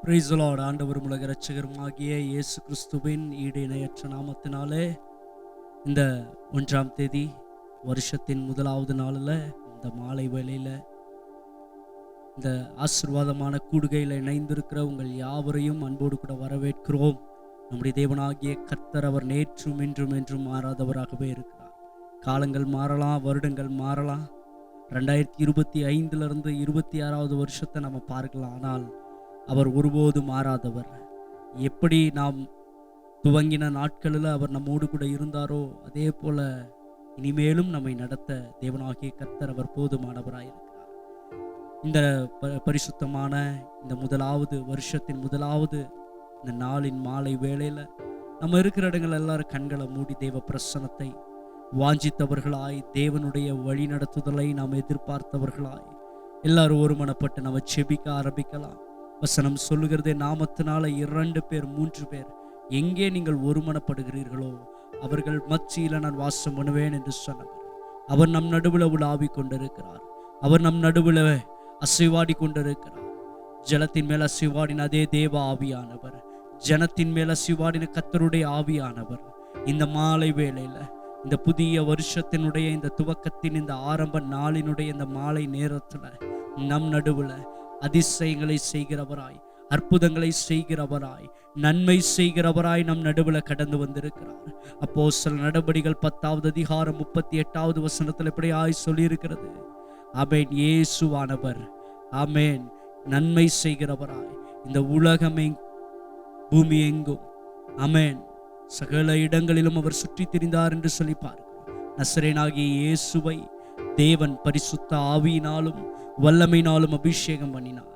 Praise the Lord. ஆண்டவரும் உலக இரட்சகருமாகிய இயேசு கிறிஸ்துவின் ஈடு இணையற்ற நாமத்தினாலே இந்த 1ஆம் தேதி வருஷத்தின் முதலாவது நாளில் இந்த மாலை வேளையில் இந்த ஆசீர்வாதமான கூடுகையில் இணைந்திருக்கிற உங்கள் யாவரையும் அன்போடு கூட வரவேற்கிறோம். நம்முடைய தேவனாகிய கர்த்தர் அவர் நேற்றும் இன்றும் என்றும் மாறாதவராகவே இருக்கிறார். காலங்கள் மாறலாம், வருடங்கள் மாறலாம். 2025 26வது வருஷத்தை நம்ம பார்க்கலாம். ஆனால் அவர் ஒருபோது மாறாதவர். எப்படி நாம் துவங்கின நாட்களில் அவர் நம்மோடு கூட இருந்தாரோ அதே போல இனிமேலும் நம்மை நடத்த தேவனாகிய கர்த்தர் அவர் போதுமானவராயிருக்கிறார். இந்த பரிசுத்தமான இந்த முதலாவது வருஷத்தின் முதலாவது இந்த நாளின் மாலை வேளையில் நம்ம இருக்கிற இடங்கள் எல்லாரும் கண்களை மூடி தேவ பிரசன்னத்தை வாஞ்சித்தவர்களாய், தேவனுடைய வழி நடத்துதலை நாம் எதிர்பார்த்தவர்களாய் எல்லாரும் ஒருமனப்பட்டு நம்ம செபிக்க ஆரம்பிக்கலாம். வசனம் சொல்லுகிறதே, நாமத்தினால 2 பேர் 3 பேர் எங்கே நீங்கள் ஒருமனப்படுகிறீர்களோ அவர்கள் மத்தியில நான் வாசம் பண்ணுவேன் என்று சொன்னவர். அவர் நம் நடுவில் உலாவி கொண்டிருக்கிறார். அவர் நம் நடுவில் அசைவாடி கொண்டிருக்கிறார். ஜலத்தின் மேல் அசைவாடின அதே தேவ ஆவியானவர், ஜனத்தின் மேல் அசைவாடின கர்த்தருடைய ஆவியானவர் இந்த மாலை வேளையில, இந்த புதிய வருஷத்தினுடைய இந்த துவக்கத்தின் இந்த ஆரம்ப நாளினுடைய இந்த மாலை நேரத்துல நம் நடுவில் அதிசயங்களை செய்கிறவராய், அற்புதங்களை செய்கிறவராய், நன்மை செய்கிறவராய் நம் நடுவில் கடந்து வந்திருக்கிறார். அப்போஸ்தலர் நடபடிகள் 10வது அதிகாரம் 38வது வசனத்தில் இப்படியாய் சொல்லியிருக்கிறது, ஆமென், இயேசுவானவர் ஆமென் நன்மை செய்கிறவராய் இந்த உலகமே பூமி எங்கும் ஆமென் சகல இடங்களிலும் அவர் சுற்றி திரிந்தார் என்று சொல்லி பார்க்கிறோம். நசரேனாகிய இயேசுவை தேவன் பரிசுத்த ஆவியினாலும் வல்லமையினாலும் அபிஷேகம் பண்ணினார்.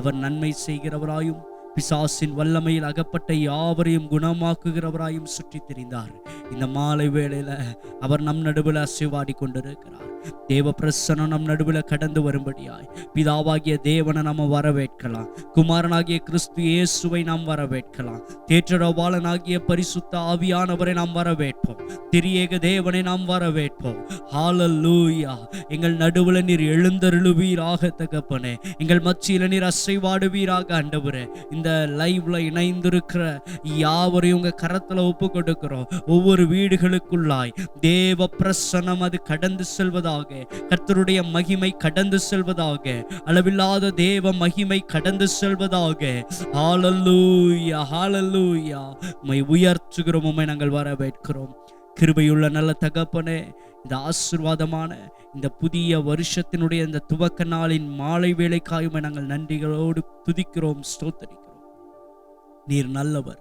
அவர் நன்மை செய்கிறவராயும் பிசாசின் வல்லமையில் அகப்பட்ட யாவரையும் குணமாக்குகிறவராயும் சுற்றி திரிந்தார். இந்த மாலை வேளையில அவர் நம் நடுவில் அசைவாடி கொண்டிருக்கிறார். தேவ பிரசன்னம் நம் நடுவில் கடந்து வரும்படியாய் பிதாவாகிய தேவனை நாம் வரவேற்கலாம். குமாரனாகிய கிறிஸ்து இயேசுவை நாம் வரவேற்கலாம். தேற்றரவாளனாகிய பரிசுத்த ஆவியானவரை நாம் வரவேற்போம். திரியேக தேவனை நாம் வரவேற்போம். ஹல்லேலூயா. எங்கள் நடுவில் நீர் எழுந்தருளுவீராக தகப்பனே. எங்கள் மத்தியில் நீர் அசைவாடுவீராக ஆண்டவரே. இந்த லைவ்ல இணைந்திருக்கிற யாவரையும் உங்க கரத்துல ஒப்பு கொடுக்கிறோம். ஒவ்வொரு வீடுகளுக்குள்ளாய் தேவ பிரசன்னம் அது கடந்து செல்வதாக, கர்த்தருடைய மகிமை கடந்து செல்வதாக, அளவில்லாத தேவ மகிமை கடந்து செல்வதாக. ஹல்லேலூயா, ஹல்லேலூயா. உம்மை உயர்த்துகிறோம், உம்மை நாங்கள் வரவேற்கிறோம். கிருபையுள்ள நல்ல தகப்பனே, இந்த ஆசீர்வாதமான இந்த புதிய வருஷத்தினுடைய இந்த துவக்க நாளின் மாலை வேளைக்காயுமே நாங்கள் நன்றிகளோடு துதிக்கிறோம், ஸ்தோத்திரிக்கிறோம். நீர் நல்லவர்,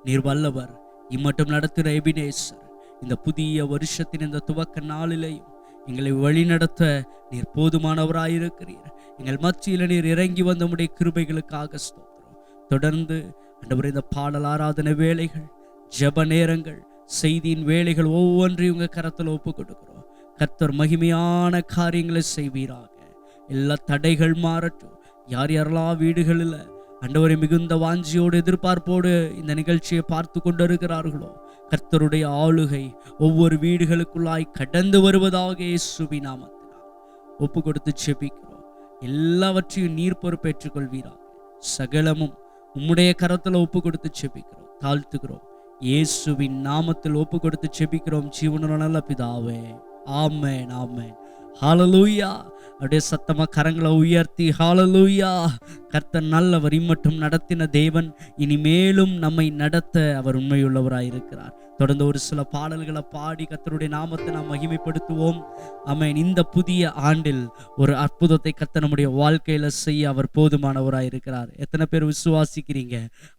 நீர் வல்லவர். இம்மட்டும் நடத்துகிற எபினேசர், இந்த புதிய வருஷத்தின் இந்த துவக்க நாளிலேயும் எங்களை வழிநடத்த நீர் போதுமானவராயிருக்கிறீர். எங்கள் மத்தியில் நீர் இறங்கி வந்த உம்முடைய கிருபைகளுக்காக ஸ்தோத்திரம். தொடர்ந்து ஆண்டவரே, இந்த பாடல் ஆராதனை வேளைகள், ஜெப நேரங்கள், செய்தியின் வேளைகள் ஒவ்வொன்றையும் உங்க கரத்தில் ஒப்பு கொடுக்கிறோம். கர்த்தர் மகிமையான காரியங்களை செய்வீராக. எல்லா தடைகள் மாறட்டும். யார் யாரெல்லாம் வீடுகளில் ஆண்டவரை மிகுந்த வாஞ்சியோடு எதிர்பார்ப்போடு இந்த நிகழ்ச்சியை பார்த்து கொண்டிருக்கிறார்களோ, கர்த்தருடைய ஆளுகை ஒவ்வொரு வீடுகளுக்குள்ளாய் கடந்து வருவதாக இயேசுவின் நாமத்தினால் ஒப்பு கொடுத்து செபிக்கிறோம். எல்லாவற்றையும் நீர் பொறுப்பேற்றுக் கொள்வீராக. சகலமும் உம்முடைய கரத்தில் ஒப்பு கொடுத்து செபிக்கிறோம், தாழ்த்துகிறோம். இயேசுவின் நாமத்தில் ஒப்பு கொடுத்து செபிக்கிறோம் ஜீவனுள்ள நல்ல பிதாவே, ஆமென், ஆமென். ஹல்லேலூயா. அப்படியே சத்தமா கரங்களை உயர்த்தி ஹல்லேலூயா. கர்த்தர் நல்லவர், இம்மட்டும் நடத்தின தேவன் இனிமேலும் நம்மை நடத்த அவர் உண்மையுள்ளவராயிருக்கிறார். தொடர்ந்து ஒரு சில பாடல்களை பாடி கர்த்தருடைய நாமத்தை நாம் மகிமைப்படுத்துவோம். ஆமென். இந்த புதிய ஆண்டில் ஒரு அற்புதத்தை கர்த்தர் நம்முடைய வாழ்க்கையில செய்ய அவர் போதுமானவராயிருக்கிறார். எத்தனை பேர் விசுவாசிக்கிறீங்க?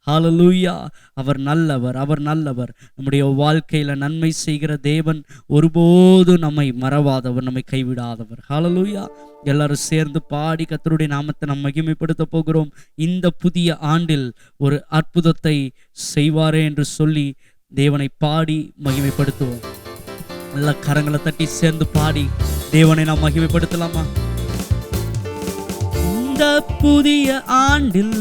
ஹல்லேலூயா. அவர் நல்லவர், அவர் நல்லவர். நம்முடைய வாழ்க்கையில நன்மை செய்கிற தேவன் ஒருபோதும் நம்மை மறவாதவர், நம்மை கைவிடாதவர். ஹல்லேலூயா. எல்லாரும் சேர்ந்து பாடி கர்த்தருடைய நாமத்தை நாம் மகிமைப்படுத்த போகிறோம். இந்த புதிய ஆண்டில் ஒரு அற்புதத்தை செய்வாரே என்று சொல்லி தேவனை பாடி மகிமைப்படுத்துவோம். நல்ல கரங்களை தட்டி சேர்ந்து பாடி தேவனை நாம் மகிமைப்படுத்தலாமா? இந்த புதிய ஆண்டில்,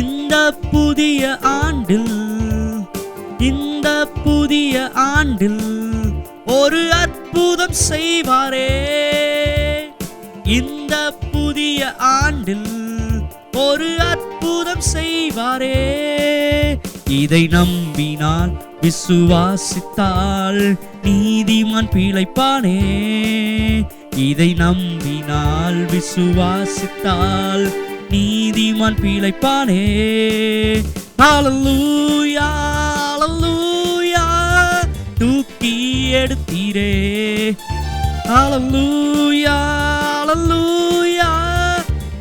இந்த புதிய ஆண்டில், இந்த புதிய ஆண்டில் ஒரு அற்புதம் செய்வாரே. இந்த புதிய ஆண்டில் ஒரு அற்புதம் செய்வாரே. இதை நம்பினால் விசுவாசித்தால் நீதிமான் பிழைப்பானே. இதை நம்பினால் விசுவாசித்தால் நீதிமான் பிழைப்பானே. ஹல்லேலூயா, ஹல்லேலூயா. தூக்கி எடுத்தீரே. ஹல்லேலூயா, ஹல்லேலூயா.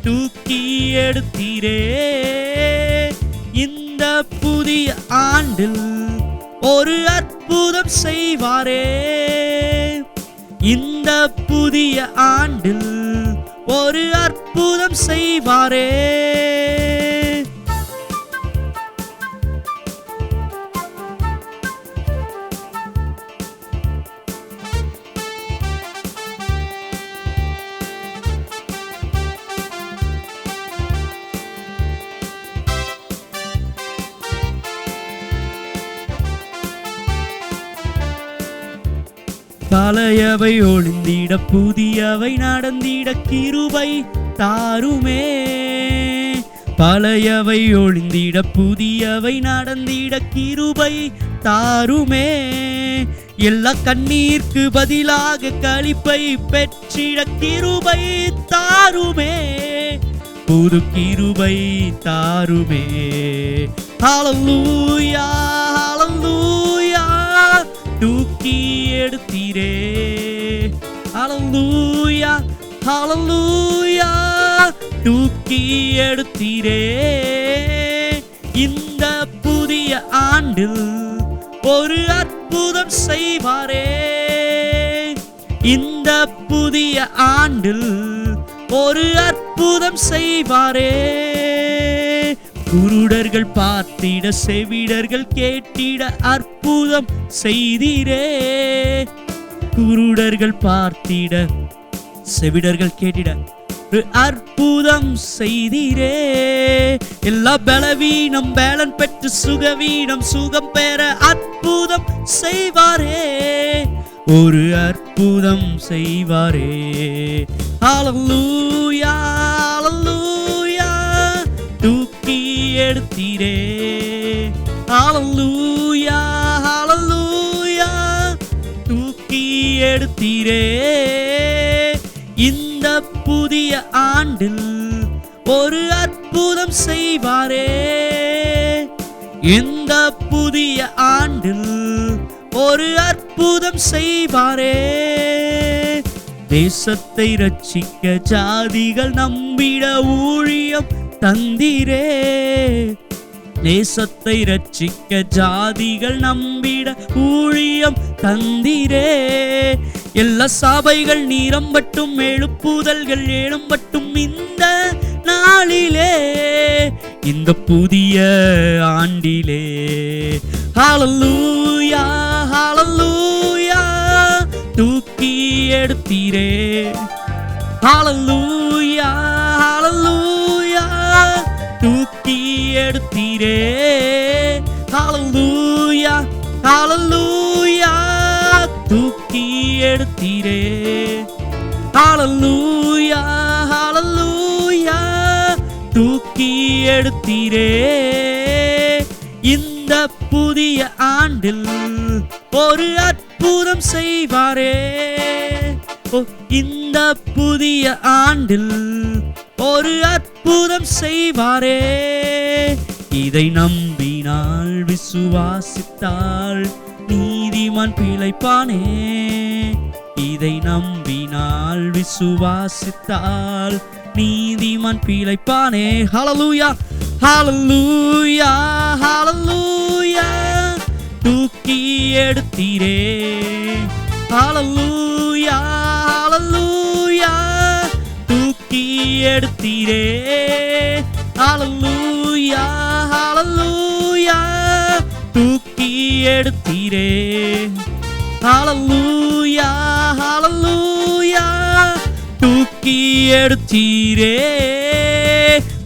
தூக்கி எடுத்தீரே. இந்த புதிய ஆண்டில் ஒரு அற்புதம் செய்வாரே. இந்த புதிய ஆண்டில் ஒரு அற்புதம் செய்வாரே. பழையவை ஒளிந்திட புதியவை நடந்திட கிருபை தாருமே. பழையவை ஒளிந்திட புதியவை நடந்திட கிருபை தாருமே. எல்லா கண்ணீர்க்கு பதிலாக களிப்பை பெற்றிட கிருபை தாருமே. புது கிருபை தாருமே. ஹல்லேலூயா, ஹல்லேலூயா. தூக்கி எடுத்தீரே. ஹல்லேலூயா, ஹல்லேலூயா. தூக்கி எடுத்தீரே. இந்த புதிய ஆண்டில் ஒரு அற்புதம் செய்வாரே. இந்த புதிய ஆண்டில் ஒரு அற்புதம் செய்வாரே. குருடர்கள் பார்த்திட செவிடர்கள் கேட்டிட அற்புதம் செய்தீரே. குருடர்கள் பார்த்திட செவிடர்கள் கேட்டிட அற்புதம் செய்தீரே. எல்லா பலவீனம் பேலன் பெற்று சுகவீனம் சுகம் பெற அற்புதம் செய்வாரே. ஒரு அற்புதம் செய்வாரே. ஹல்லேலூயா, ஹல்லேலூயா. தூக்கி எடுத்தீரே. ஹல்லேலூயா, ஹல்லேலூயா. தூக்கி எடுத்தீரே. இந்த புதிய ஆண்டில் ஒரு அற்புதம் செய்வாரே. இந்த புதிய ஆண்டில் ஒரு அற்புதம் செய்வாரே. தேசத்தை ரட்சிக்க ஜாதிகள் நம்பிட ஊழியம் தந்தீரே. தேசத்தை ரட்சிக்க ஜாதிகள் நம்பிட ஊழியம் தந்தீரே. எல்லா சபைகள் நிரம்பட்டும் எழுப்புதல்கள் எழும்பட்டும் இந்த நாளிலே, இந்த புதிய ஆண்டிலே. ஹல்லேலூயா, ஹல்லேலூயா. தூக்கி எடுத்தீரே. ஹல்லேலூயா, ஹல்லேலூயா. தூக்கி எடுத்தீரே. ஹல்லேலூயா, ஹல்லேலூயா. தூக்கி எடுத்தீரே. ஹல்லேலூயா, ஹல்லேலூயா. தூக்கி எடுத்தீரே. இந்த புதிய ஆண்டில் ஒரு அற்புதம் செய்வாரே. இந்த புதிய ஆண்டில் ஒரு அற்புதம் செய்வாரே. இதை நம்பினால் விசுவாசித்தால் நீதிமான் பிழைப்பானே. இதை நம்பினால் விசுவாசித்தால் நீதிமான் பிழைப்பானே. ஹல்லேலூயா ஹல்லேலூயா ஹல்லேலூயா. தூக்கி எடுத்தீரே. ஹல்லேலூயா ஹல்லேலூயா. தூக்கி எடுத்தீரே. ஹல்லேலூயா ஹல்லேலூயா. தூக்கி எடுத்தீரே. ஹல்லேலூயா ஹல்லேலூயா. தூக்கி எடுத்தீரே.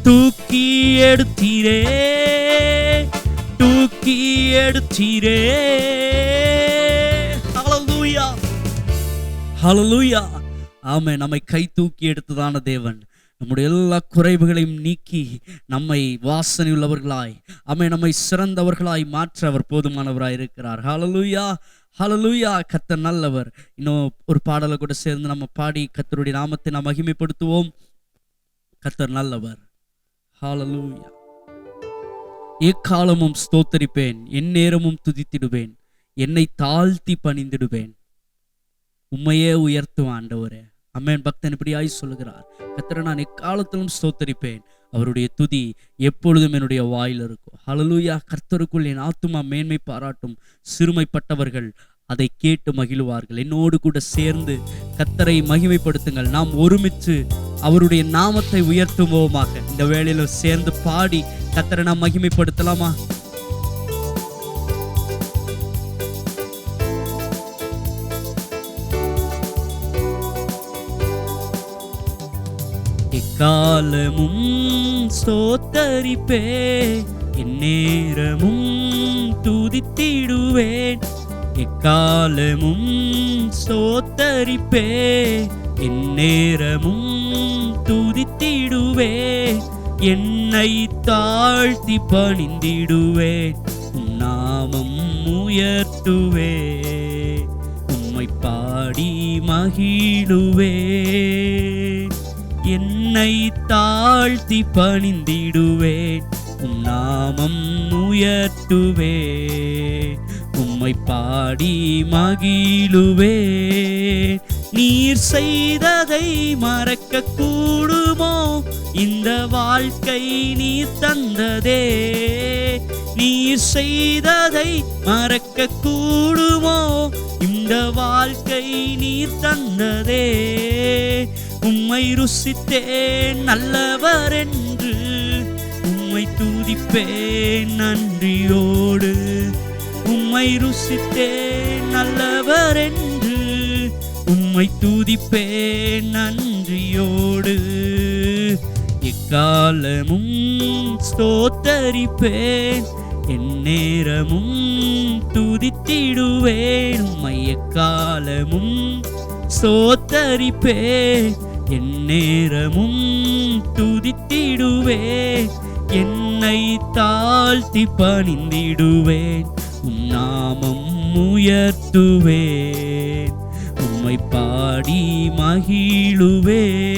தூக்கி எடுத்தீரே. தூக்கி எடுத்தீரே. ஹல்லேலூயா ஹல்லேலூயா. ஆமென். நம்மை கை தூக்கி எடுத்ததான தேவன் நம்முடைய எல்லா குறைவுகளையும் நீக்கி நம்மை வாசனை உள்ளவர்களாய், நம்மை சிறந்தவர்களாய் மாற்ற அவர் போதுமானவராய் இருக்கிறார். ஹல்லேலூயா ஹல்லேலூயா. கர்த்தர் நல்லவர். இன்னும் ஒரு பாடலை கூட சேர்ந்து நம்ம பாடி கர்த்தருடைய நாமத்தை நாம் மகிமைப்படுத்துவோம். கர்த்தர் நல்லவர். ஹல்லேலூயா. எக்காலமும் ஸ்தோத்தரிப்பேன், எந்நேரமும் துதித்திடுவேன், என்னை தாழ்த்தி பணிந்திடுவேன், உம்மையே உயர்த்தும் ஆண்டவரே. ஆமென். பக்தன் இப்படியாய் சொல்லுகிறார், கர்த்தரை நான் எக்காலத்திலும் ஸ்தோத்தரிப்பேன், அவருடைய துதி எப்பொழுதும் என்னுடைய வாயில் இருக்கும். ஹல்லேலூயா. கர்த்தருக்குள் என் ஆத்துமா மேன்மை பாராட்டும், சிறுமைப்பட்டவர்கள் அதை கேட்டு மகிழுவார்கள். என்னோடு கூட சேர்ந்து கர்த்தரை மகிமைப்படுத்துங்கள். நாம் ஒருமித்து அவருடைய நாமத்தை உயர்த்துவோமாக. இந்த வேளையில சேர்ந்து பாடி கர்த்தரை நாம் மகிமைப்படுத்தலாமா? எக்காலமும் ஸ்தோத்தரிப்பே, எந்நேரமும் துதித்திடுவேன். எக்காலமும் ஸ்தோத்தரிப்பே, எந்நேரமும் துதித்திடுவேன், என்னை தாழ்த்தி பணிந்திடுவேன், உம் நாமம் உயர்த்துவே, உம்மை பாடி மகிழுவே. என்னை தாழ்த்தி பணிந்திடுவேன், உம் நாமம் உயர்த்துவே, உம்மை பாடி மகிழுவே. நீர் செய்ததை மறக்க கூடுமோ, இந்த வாழ்க்கை நீர் தந்ததே. நீர் செய்ததை மறக்க கூடுமோ, இந்த வாழ்க்கை நீர் தந்ததே. உம்மை ருசித்தேன் நல்லவர் என்று, உம்மை துதிப்பேன் நன்றியோடு. உம்மை ருசித்தேன் நல்லவர் என்று, உம்மை துதிப்பேன் நன்றியோடு. எக்காலமும் ஸ்தோத்தரிப்பேன், எந்நேரமும் துதித்திடுவேன். உம்மை எக்காலமும் ஸ்தோத்தரிப்பேன், எந்நேரமும் துதித்திடுவேன், என்னை தாழ்த்தி பணிந்திடுவேன், உம் நாமம் உயர்த்துவேன், உம்மை பாடி மகிழுவேன்.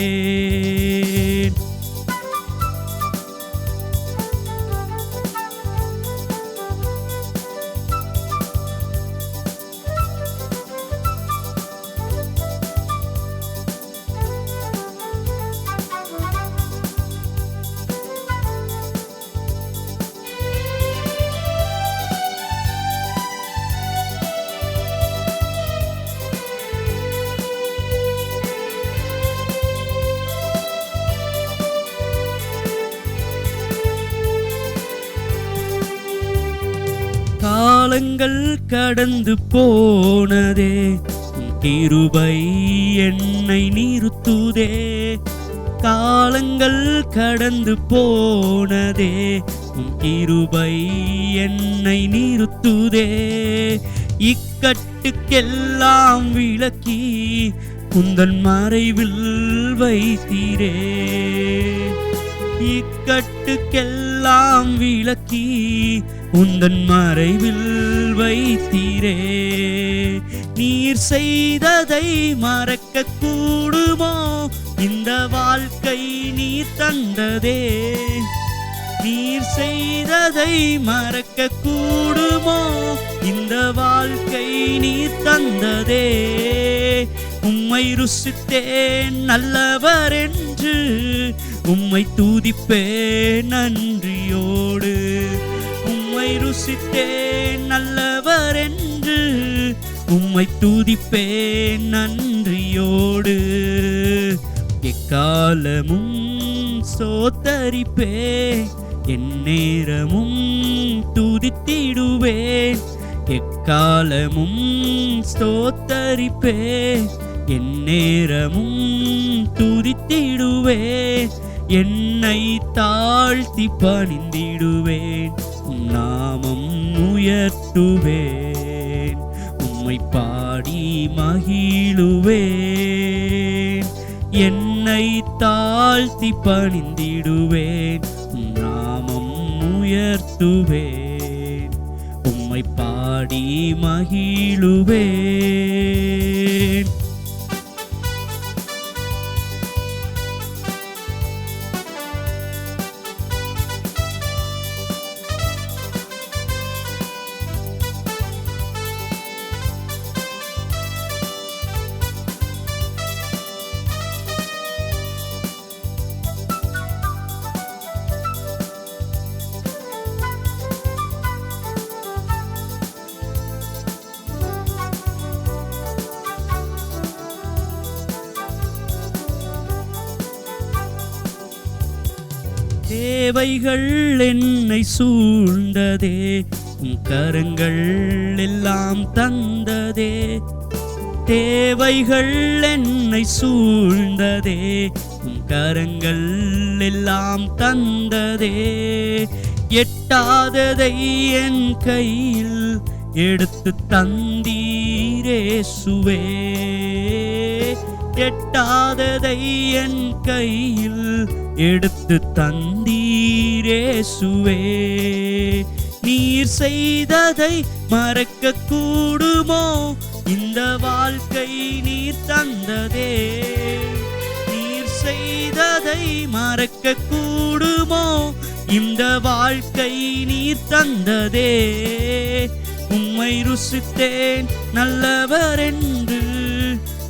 காலங்கள் கடந்து போனதே, உம் கிருபை என்னை நிறுத்துதே. காலங்கள் கடந்து போனதே, உம் கிருபை என்னை நிறுத்துதே. இக்கட்டுக்கெல்லாம் விலக்கி உந்தன் மறைவில் வைத்தீரே. இக்கட்டுக்கெல்லாம் விலக்கி உந்தன் மறைவில் வைத்தீரே. நீர் செய்ததை மறக்க கூடுமோ, இந்த வாழ்க்கை நீர் தந்ததே. நீர் செய்ததை மறக்க கூடுமோ? இந்த வாழ்க்கை நீர் தந்ததே. உம்மை ருசித்தேன் நல்லவர் என்று, உம்மை துதிப்பேன் நன்றியோடு. உம்மை ருசித்தேன் நல்லவர் என்று, உம்மை துதிப்பேன் நன்றியோடு. எக்காலமும் ஸ்தோத்தரிப்பேன், எந்நேரமும் துதித்திடுவேன். எக்காலமும் ஸ்தோத்தரிப்பேன், எந்நேரமும் துதித்திடுவேன். என்னை தாழ்த்தி பணிந்திடுவேன், உம் நாமம் உயர்த்துவேன். உம்மை பாடி மகிழுவேன். என்னை தாழ்த்தி பணிந்திடுவேன், உம் நாமம் உயர்த்துவேன். உம்மை பாடி மகிழுவேன். தேவைகள் என்னை சூழ்ந்ததே, உம் கரங்கள் எல்லாம் தந்ததே. தேவைகள் என்னை சூழ்ந்ததே, உம் கரங்கள் எல்லாம் தந்ததே. எட்டாததை என் கையில் எடுத்து தந்தீரேசுவே. எட்டாததை என் கையில் எடுத்து தந்தீரேசுவே. நீர் செய்ததை மறக்க கூடுமோ? இந்த வாழ்க்கை நீர் தந்ததே. நீர் செய்ததை மறக்க கூடுமோ? இந்த வாழ்க்கை நீர் தந்ததே. உம்மை ருசித்தேன் நல்லவர் என்று,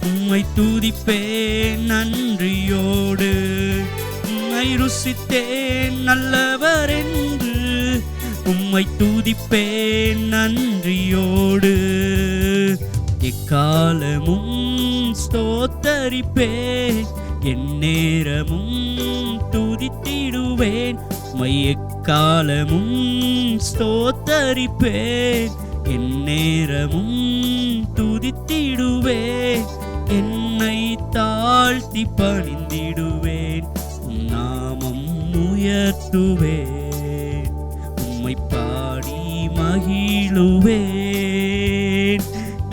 உம்மை துதிப்பேன் நன்றியோடு. உம்மை ருசித்தேன் நல்லவர் என்று, உம்மை துதிப்பேன் நன்றியோடு. எக்காலமும் ஸ்தோத்தரிப்பேன், எந்நேரமும் துதித்திடுவேன். உம்மை எக்காலமும் ஸ்தோத்தரிப்பேன், எந்நேரமும் துதித்திடுவேன். என்னை தாழ்த்தி பணிந்திடுவேன், உம் நாமம் உயர்த்துவேன். உம்மை பாடி மகிழுவேன்.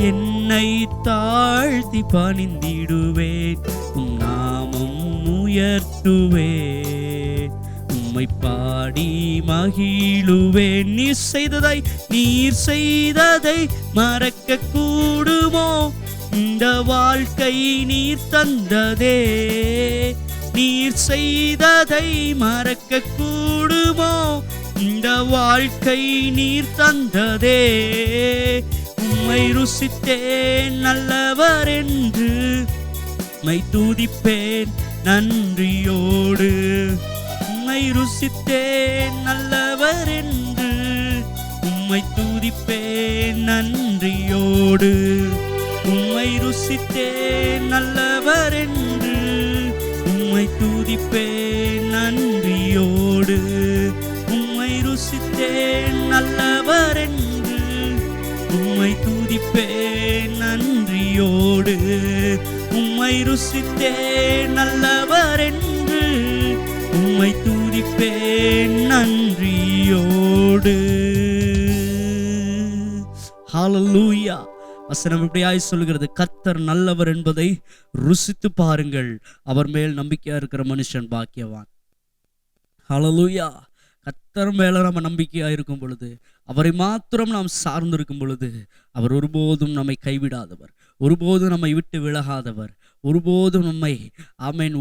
என்னை தாழ்த்தி பணிந்திடுவேன், உம் நாமம் உயர்த்துவேன். உம்மை பாடி மகிழுவேன். நீர் செய்ததை மறக்க கூடுமோ? இந்த வாழ்க்கை நீர் தந்ததே. நீர் செய்ததை மறக்க கூடுமோ? இந்த வாழ்க்கை நீர் தந்ததே. உம்மை ருசித்தேன் நல்லவர் என்று, உம்மை துதிப்பேன் நன்றியோடு. உம்மை ருசித்தேன் நல்லவர் என்று, உம்மை துதிப்பேன் நன்றியோடு. உம்மை ருசித்தேன் நல்லவர் என்று, உம்மை துதிப்பேன் நன்றியோடு. உம்மை ருசித்தேன் நல்லவர் என்று, உம்மை துதிப்பேன் நன்றியோடு. உம்மை ருசித்தேன் நல்லவர் என்று, உம்மை துதிப்பேன் நன்றியோடு. ஹல்லேலூயா. வசனம் இப்படியாய் சொல்கிறது, கர்த்தர் நல்லவர் என்பதை ருசித்து பாருங்கள், அவர் மேல் நம்பிக்கையா இருக்கிற மனுஷன் பாக்கியவான். ஹல்லேலூயா. கர்த்தர் மேல நம்ம நம்பிக்கையா இருக்கும் பொழுது அவரை மாத்திரம் நாம் சார்ந்திருக்கும் பொழுது அவர் ஒருபோதும் நம்மை கைவிடாதவர், ஒருபோதும் நம்மை விட்டு விலகாதவர், ஒருபோதும் நம்மை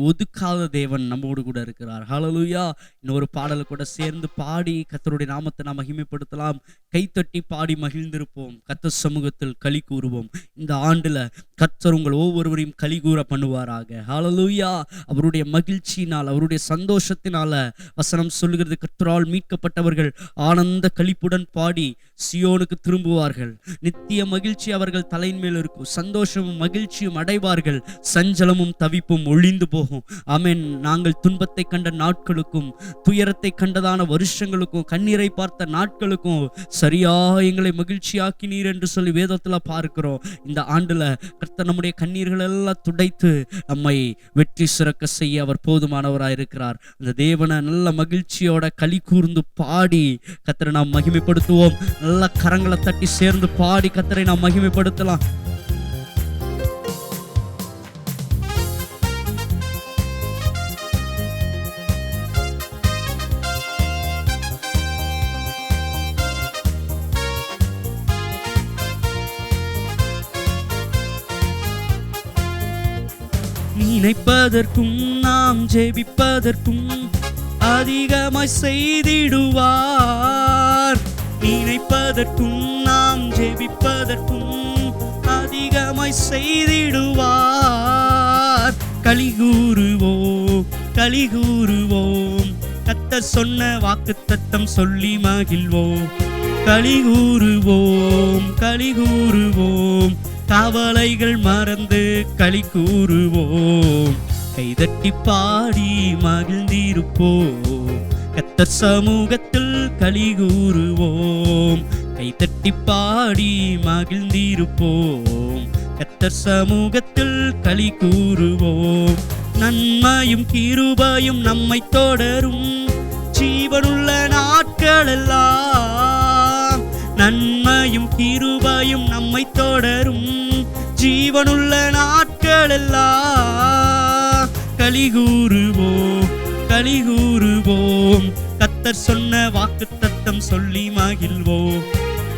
ஒதுக்காத தேவன் நம்மோடு கூட இருக்கிறார். ஹல்லேலூயா. இன்னொரு பாடலை கூட சேர்ந்து பாடி கர்த்தருடைய நாமத்தை நாம் மகிமைப்படுத்தலாம். கைத்தட்டி பாடி மகிழ்ந்திருப்போம், கர்த்தர் சமூகத்தில் களி கூறுவோம். இந்த ஆண்டுல கர்த்தர் உங்கள் ஒவ்வொருவரையும் களி கூற பண்ணுவாராக. ஹல்லேலூயா. அவருடைய மகிழ்ச்சியினால், அவருடைய சந்தோஷத்தினால வசனம் சொல்லுகிறது, கர்த்தரால் மீட்கப்பட்டவர்கள் ஆனந்த களிப்புடன் பாடி சியோனுக்கு திரும்புவார்கள். நித்திய மகிழ்ச்சி அவர்கள் தலையின் மேல் இருக்கும். சந்தோஷமும் மகிழ்ச்சியும் அடைவார்கள். சஞ்சலமும் தவிப்பும் ஒழிந்து போகும். ஆமென். நாங்கள் துன்பத்தை கண்ட நாட்களுக்கும் துயரத்தை கண்டதான வருஷங்களுக்கும் கண்ணீரை பார்த்த நாட்களுக்கும் சரியா எங்களை மகிழ்ச்சியாக்கினீர் என்று சொல்லி வேதத்துல பார்க்கிறோம். இந்த ஆண்டுல கர்த்தர் நம்முடைய கண்ணீர்கள் எல்லாம் துடைத்து நம்மை வெற்றி சிறக்க செய்ய அவர் போதுமானவராய் இருக்கிறார். அந்த தேவனை நல்ல மகிழ்ச்சியோட களி கூர்ந்து பாடி கர்த்தரை நாம் மகிமைப்படுத்துவோம். நல்ல கரங்களை தட்டி சேர்ந்து பாடி கர்த்தரை நாம் மகிமைப்படுத்தலாம். நினைப்பதற்கும் நாம் ஜெபிப்பதற்கும் அதிகமாய் செய்திடுவார். நினைப்பதற்கும் நாம் ஜெபிப்பதற்கும் அதிகமாய் செய்திடுவார். களி கூறுவோம், களி கூறுவோம், கர்த்தர் சொன்ன வாக்குத்தத்தம் சொல்லி மகிழ்வோம். களி கூறுவோம், களி கூறுவோம், கவலைகள் மறந்து களி கூறுவோம். கைதட்டி பாடி மகிழ்ந்திருப்போம், கர்த்தர் சமூகத்தில் களி கூறுவோம். கைதட்டி பாடி மகிழ்ந்திருப்போம், கர்த்தர் சமூகத்தில் களி கூறுவோம். நன்மையும் கிருபையும் நம்மை தொடரும் ஜீவனுள்ள நாட்களெல்லாம். நன்மையும் கிருபையும் நம்மை தொடரும் ஜீவனுள்ள நாட்களெல்லாம். களி கூறுவோம், களி கூறுவோம், கர்த்தர் சொன்ன வாக்குத்தத்தம் சொல்லி மகிழ்வோம்.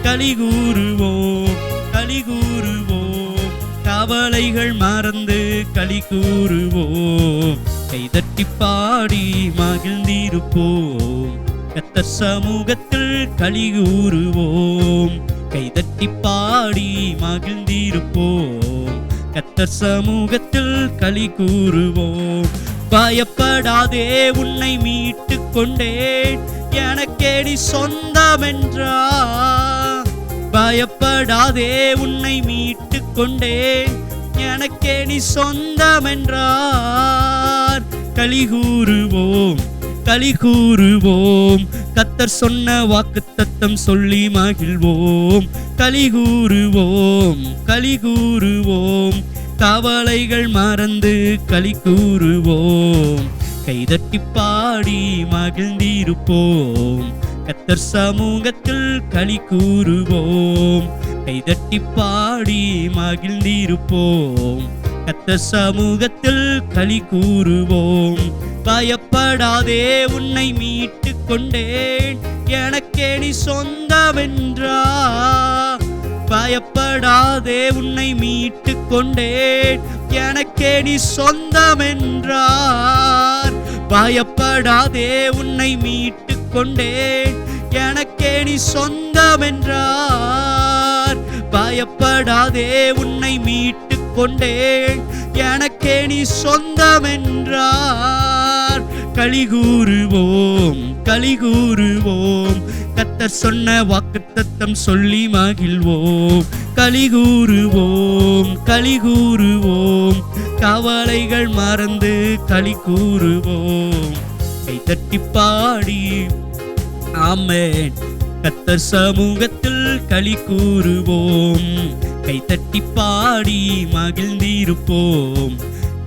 களி கூறுவோம், களி கூறுவோம், கவலைகள் மறந்து களி கூறுவோம். கைதட்டி பாடி மகிழ்ந்திருப்போம், கர்த்தர் சமூகத்தில் களி கூறுவோம். கைதட்டி பாடி மகிழ்ந்திருப்போம், கர்த்தர் சமூகத்தில் களி கூறுவோம். பயப்படாதே, உன்னை மீட்டுக் கொண்டேன், எனக்கே நீ சொந்தமென்றார். பயப்படாதே, உன்னை மீட்டுக் கொண்டேன், எனக்கே நீ சொந்தமென்றார். களி கூறுவோம், களி கூறுவோம், கர்த்தர் சொன்ன வாக்குத்தத்தம் சொல்லி மகிழ்வோம். களி கூறுவோம், களி கூறுவோம், கவலைகள் மறந்து களி கூறுவோம். கைதட்டி பாடி மகிழ்ந்திருப்போம், கர்த்தர் சமூகத்தில் களி கூறுவோம். கைதட்டி பாடி மகிழ்ந்திருப்போம், கர்த்தர் சமூகத்தில் களி கூறுவோம். பயப்படாதே, உன்னை மீட்டுக் கொண்டேன், எனக்கே நீ சொந்தமென்றார். பயப்படாதே, உன்னை மீட்டுக் கொண்டேன், எனக்கே நீ சொந்தமென்றார். பயப்படாதே, உன்னை மீட்டுக் கொண்டேன், எனக்கே நீ சொந்தமென்றார். பயப்படாதே, உன்னை மீட்டுக் கொண்டேன், எனக்கே நீ சொந்தமென்றார். களி கூறுவோம், களி கூறுவோம், கர்த்தர் சொன்ன வாக்குத்தத்தம் சொல்லி மகிழ்வோம். களி கூறுவோம், களி கூறுவோம், கவலைகள் மறந்து களி கூறுவோம். கைதட்டி பாடி ஆமென், கர்த்தர் சமூகத்தில் களி கூறுவோம். கைதட்டி பாடி மகிழ்ந்திருப்போம்,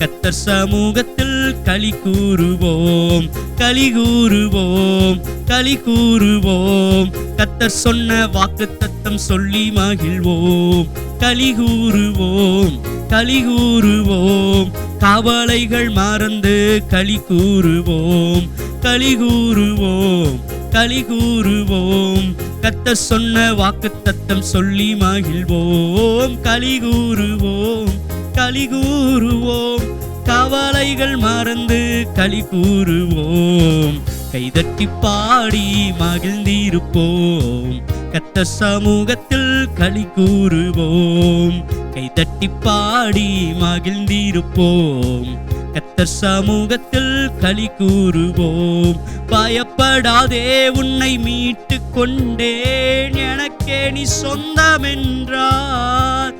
கர்த்தர் சமூகத்தில் களி கூறுவோம். களி கூறுவோம், களி கூறுவோம், கர்த்தர் சொன்ன வாக்குத்தத்தம் சொல்லி மகிழ்வோம். களி கூறுவோம், களி கூறுவோம், கவலைகள் மறந்து களி கூறுவோம். களி கூறுவோம், களி கூறுவோம், கர்த்தர் சொன்ன வாக்குத்தத்தம் சொல்லி மகிழ்வோம், களி கூறுவோம், களி கூறுவோம், கவலைகள் மறந்து களி கூறுவோம், கைதட்டி பாடி மகிழ்ந்திருப்போம், கர்த்தர் சமூகத்தில் களி கூறுவோம், கைதட்டி பாடி மகிழ்ந்திருப்போம், கர்த்தர் சமூகத்தில் களி கூறுவோம். பயப்படாதே உன்னை மீட்டு கொண்டேன், எனக்கே நீ சொந்தமென்றார்.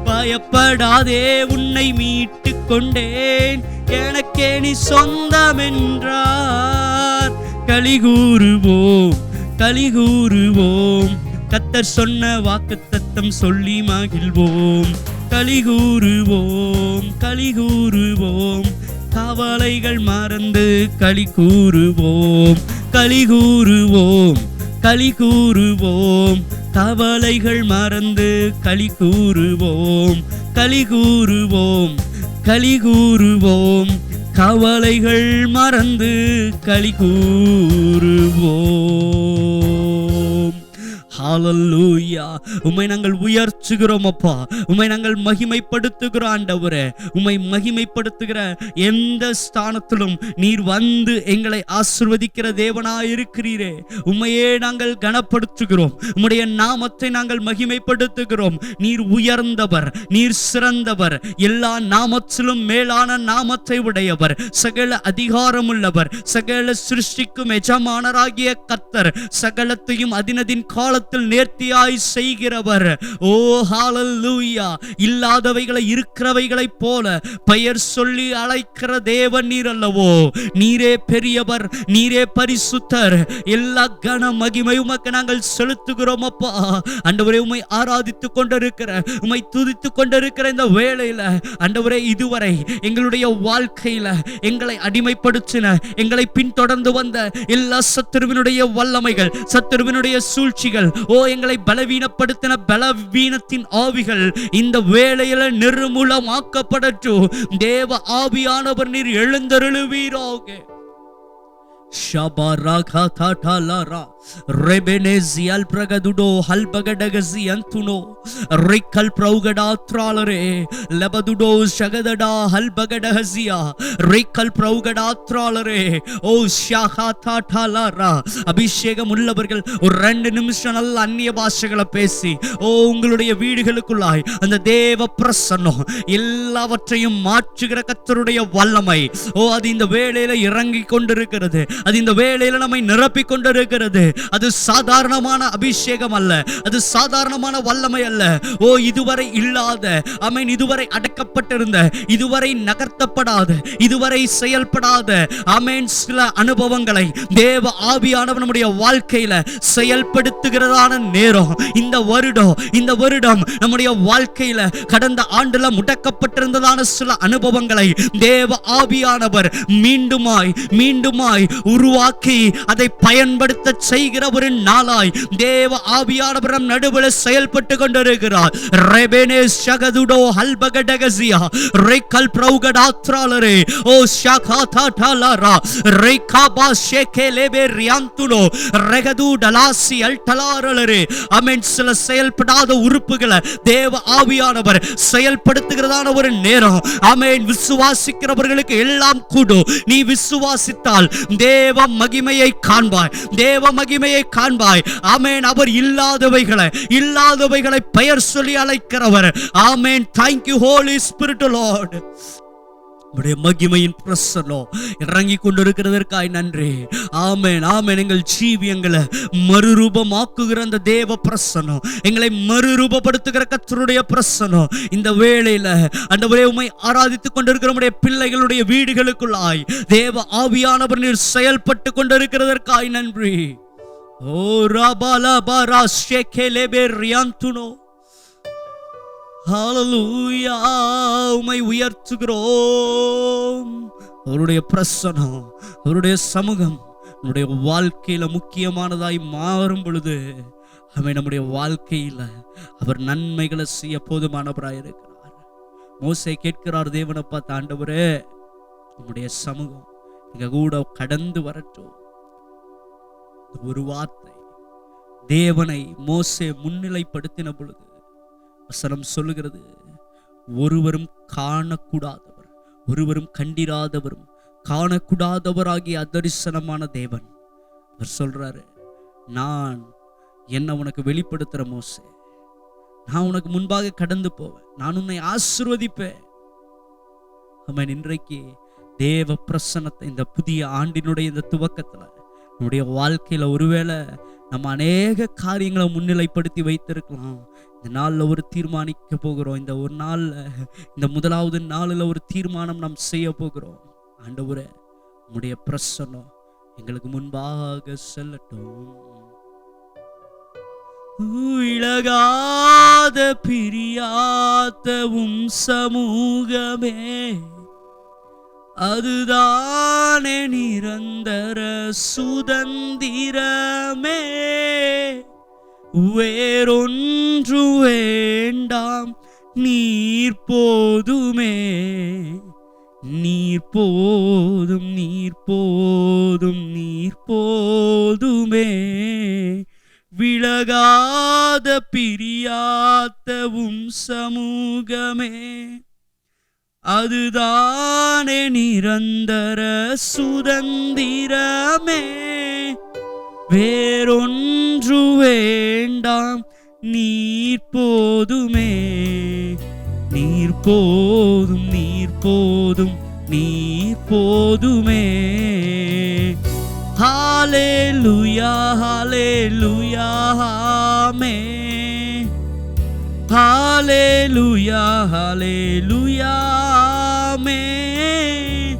பயப்படாதே உன்னை மீட்டு கொண்டேன், எனக்கே நீ சொந்தமென்றார். களி கூறுவோம், களி கூறுவோம், கர்த்தர் சொன்ன வாக்குத்தத்தம் சொல்லி மகிழ்வோம், களி கூறுவோம், களி கூறுவோம், கவலைகள் மறந்து களி கூறுவோம், களி கூறுவோம், களி கூறுவோம், கவலைகள் மறந்து களி கூறுவோம், களி கூறுவோம், களி கூறுவோம், கவலைகள் மறந்து களி கூறுவோம். ஹல்லேலூயா. உம்மை நாங்கள் உயர்த்துகிறோம் அப்பா, உம்மை நாங்கள் மகிமைப்படுத்துகிறோம் ஆண்டவரே. உம்மை மகிமைப்படுத்துகிற எந்த ஸ்தானத்திலும் நீர் வந்து எங்களை ஆசீர்வதிக்கிற தேவனாய் இருக்கிறீரே. உம்மையே நாங்கள் கனப்படுத்துகிறோம், உம்முடைய நாமத்தை நாங்கள் மகிமைப்படுத்துகிறோம். நீர் உயர்ந்தவர், நீர் சிறந்தவர், எல்லா நாமத்திலும் மேலான நாமத்தை உடையவர், சகல அதிகாரமுள்ளவர், சகல சிருஷ்டிக்கும் எஜமானராகிய கர்த்தர், சகலத்தையும் அதினதின் காலத்தில் நேர்த்தியாய் செய்கிறவர். ஓ ஹல்லேலூயா. இல்லாதவைகளை இருக்கிறவைகளை போல பெயர் சொல்லி அழைக்கிற தேவன் நீர் அல்லவோ. நீரே பெரியவர், நீரே பரிசுத்தர். எல்லா கன மகிமை உமக்கு நாங்கள் செலுத்துகிறோம் அப்பா. ஆண்டவரே, உம்மை ஆராதித்துக் கொண்டிருக்கிற, உம்மை துதித்துக் கொண்டிருக்கிற இந்த வேளையில ஆண்டவரே, இதுவரை எங்களுடைய வாழ்க்கையில எங்களை அடிமைப்படுத்தின, எங்களை பின்தொடர்ந்து வந்த எல்லா சத்துருவினுடைய வல்லமைகள், சத்துருவினுடைய சூழ்ச்சிகள், ஓ எங்களை பலவீனப்படுத்தின பலவீனத்தின் ஆவிகள் இந்த வேளையில நிர்மூலமாக்கப்படட்டும். தேவ ஆவியானவர் நீர் எழுந்தருளுவீராக. ஷபரகதடலரா ரெபெனேசியல் பிரகதுடோ ஹல்பகடகசி அந்துனோ ரிக்கல் பிரௌகடாத்ராலரே லபதுடோ ஷகதடா ஹல்பகடஹசியா ரிக்கல் பிரௌகடாத்ராலரே. ஓ ஷஹதடலரா. அபிஷேகம் உள்ளவர்கள் ஒரு 2 நிமிஷம் நல்ல அந்நிய பாஷைகளை பேசி, ஓ உங்களுடைய வீடுகளுக்குள்ளாய் அந்த தேவ பிரசன்னம், எல்லாவற்றையும் மாற்றுகிற கர்த்தருடைய வல்லமை, ஓ அது இந்த வேளையில இறங்கி கொண்டிருக்கிறது. அது இந்த வேளையில நம்மை நிரப்பிக் கொண்டிருக்கிறது. அது சாதாரணமான அபிஷேகம் அல்ல, அது சாதாரணமான வல்லமை அல்ல. ஓ இதுவரை இல்லாத, ஆமென், இதுவரை அடக்கப்பட்டிருந்த, இதுவரை நகர்த்தப்படாத, இதுவரை செயல்படாத, ஆமென், சில அனுபவங்களை தேவ ஆவியானவர் நம்முடைய வாழ்க்கையில செயல்படுத்துகிறதான நேரம் இந்த வருடம். இந்த வருடம் நம்முடைய வாழ்க்கையில கடந்த ஆண்டுல முடக்கப்பட்டிருந்ததான சில அனுபவங்களை தேவ ஆவியானவர் மீண்டுமாய் மீண்டுமாய் உருவாக்கி அதை பயன்படுத்த செய்கிற ஒரு நாளாய் தேவ ஆவியானவர் நம் நடுவில் செயல்பட்டு கொண்டிருக்கிறார். ரெபெனே ஷகதுடோ ஹல்பகடகசியா ரெக்கல் பிரௌகடாத்ராலரே ஓ ஷகாதாடலரா ரெகாபா ஷேகேலேபே ரியாந்துனோ ரெகது டலாசி அல்டலாரலரே. ஆமென். சில செயல்படாத உறுப்புகளை தேவ ஆவியானவர் செயல்படுத்துகிறதான ஒரு நேரம். ஆமென். விசுவாசிக்கிறவர்களுக்கு எல்லாம் கூடும். நீ விசுவாசித்தால் தேவ மகிமையை காண்பாய், தேவ மகிமையை காண்பாய். ஆமென். அவர் இல்லாதவைகளை பெயர் சொல்லி அழைக்கிறவர். ஆமென். Thank you Holy Spirit Lord. உம்முடைய மகிமையின் பிரசன்னம் இறங்கி கொண்டிருக்கிறதற்காய் நன்றி. ஆமென், ஆமென். எங்கள் ஜீவியங்களை மறுரூபமாக்குகிற அந்த தேவ பிரசன்னம், எங்களை மறுரூபப்படுத்துகிற கர்த்தருடைய பிரசன்னம் இந்த வேளையில ஆண்டவரே உம்மை ஆராதித்துக் கொண்டிருக்கிற நம்முடைய பிள்ளைகளுடைய வீடுகளுக்குள்ளாய் தேவ ஆவியானவர் நீர் செயல்பட்டு கொண்டிருக்கிறதற்காய் நன்றி. ஓ ரபாலா பாரா ஷேகேலேபே ரியாந்துனோ. ஹல்லேலூயா. உம்மை உயர்த்துகிறோம். அவருடைய பிரசன்னம், அவருடைய சமூகம் நம்முடைய வாழ்க்கையில முக்கியமானதாய் மாறும் பொழுது அவன் நம்முடைய வாழ்க்கையில அவர் நன்மைகளை செய்ய போதுமானவராய் இருக்கிறார். மோசே கேட்கிறார் தேவனை பார்த்து, ஆண்டவரே உம்முடைய சமூகம் எங்க கூட கடந்து வரட்டும். ஒரு வார்த்தை தேவனை மோசே முன்னிலைப்படுத்தின பொழுது வசனம் சொல்லுகிறது, ஒருவரும் காணக்கூடாதவர், ஒருவரும் கண்டிராதவரும் காணக்கூடாதவராகிய அதரிசனமான தேவன். அவர் சொல்றாரு, நான் என்ன உனக்கு வெளிப்படுத்துற மோசே, நான் உனக்கு முன்பாக கடந்து போவேன், நான் உன்னை ஆசீர்வதிப்பேன். அவன் இன்றைக்கு தேவ பிரசன்னத்தை இந்த புதிய ஆண்டினுடைய இந்த துவக்கத்துல நம்முடைய வாழ்க்கையில ஒருவேளை நம்ம அநேக காரியங்களை முன்னிலைப்படுத்தி வைத்திருக்கலாம். இந்த நாள்ல ஒரு தீர்மானிக்க போகிறோம். இந்த ஒரு நாள்ல, இந்த முதலாவது நாளில் ஒரு தீர்மானம் நாம் செய்ய போகிறோம். ஆண்டவரே, உம்முடைய பிரசன்னம் எங்களுக்கு முன்பாக செல்லட்டும். விலகாத பிரியாத உம் சமூகமே, அதுதானே நிரந்தர சுதந்திரமே. வேறொன்று வேண்டாம், நீர் போதுமே, நீர் போதும், நீர் போதும், நீர் போதுமே. விலகாத பிரியாத உம் சமூகமே, அதுதானே நிரந்தர சுதந்திரமே. வேறொன்று வேண்டாம், நீர் போதுமே, நீர் போதும், நீர் போதும், நீர் போதுமே. ஹalleluya, ஹalleluya, ஆமென். ஹalleluya, ஹalleluya, ஆமென்.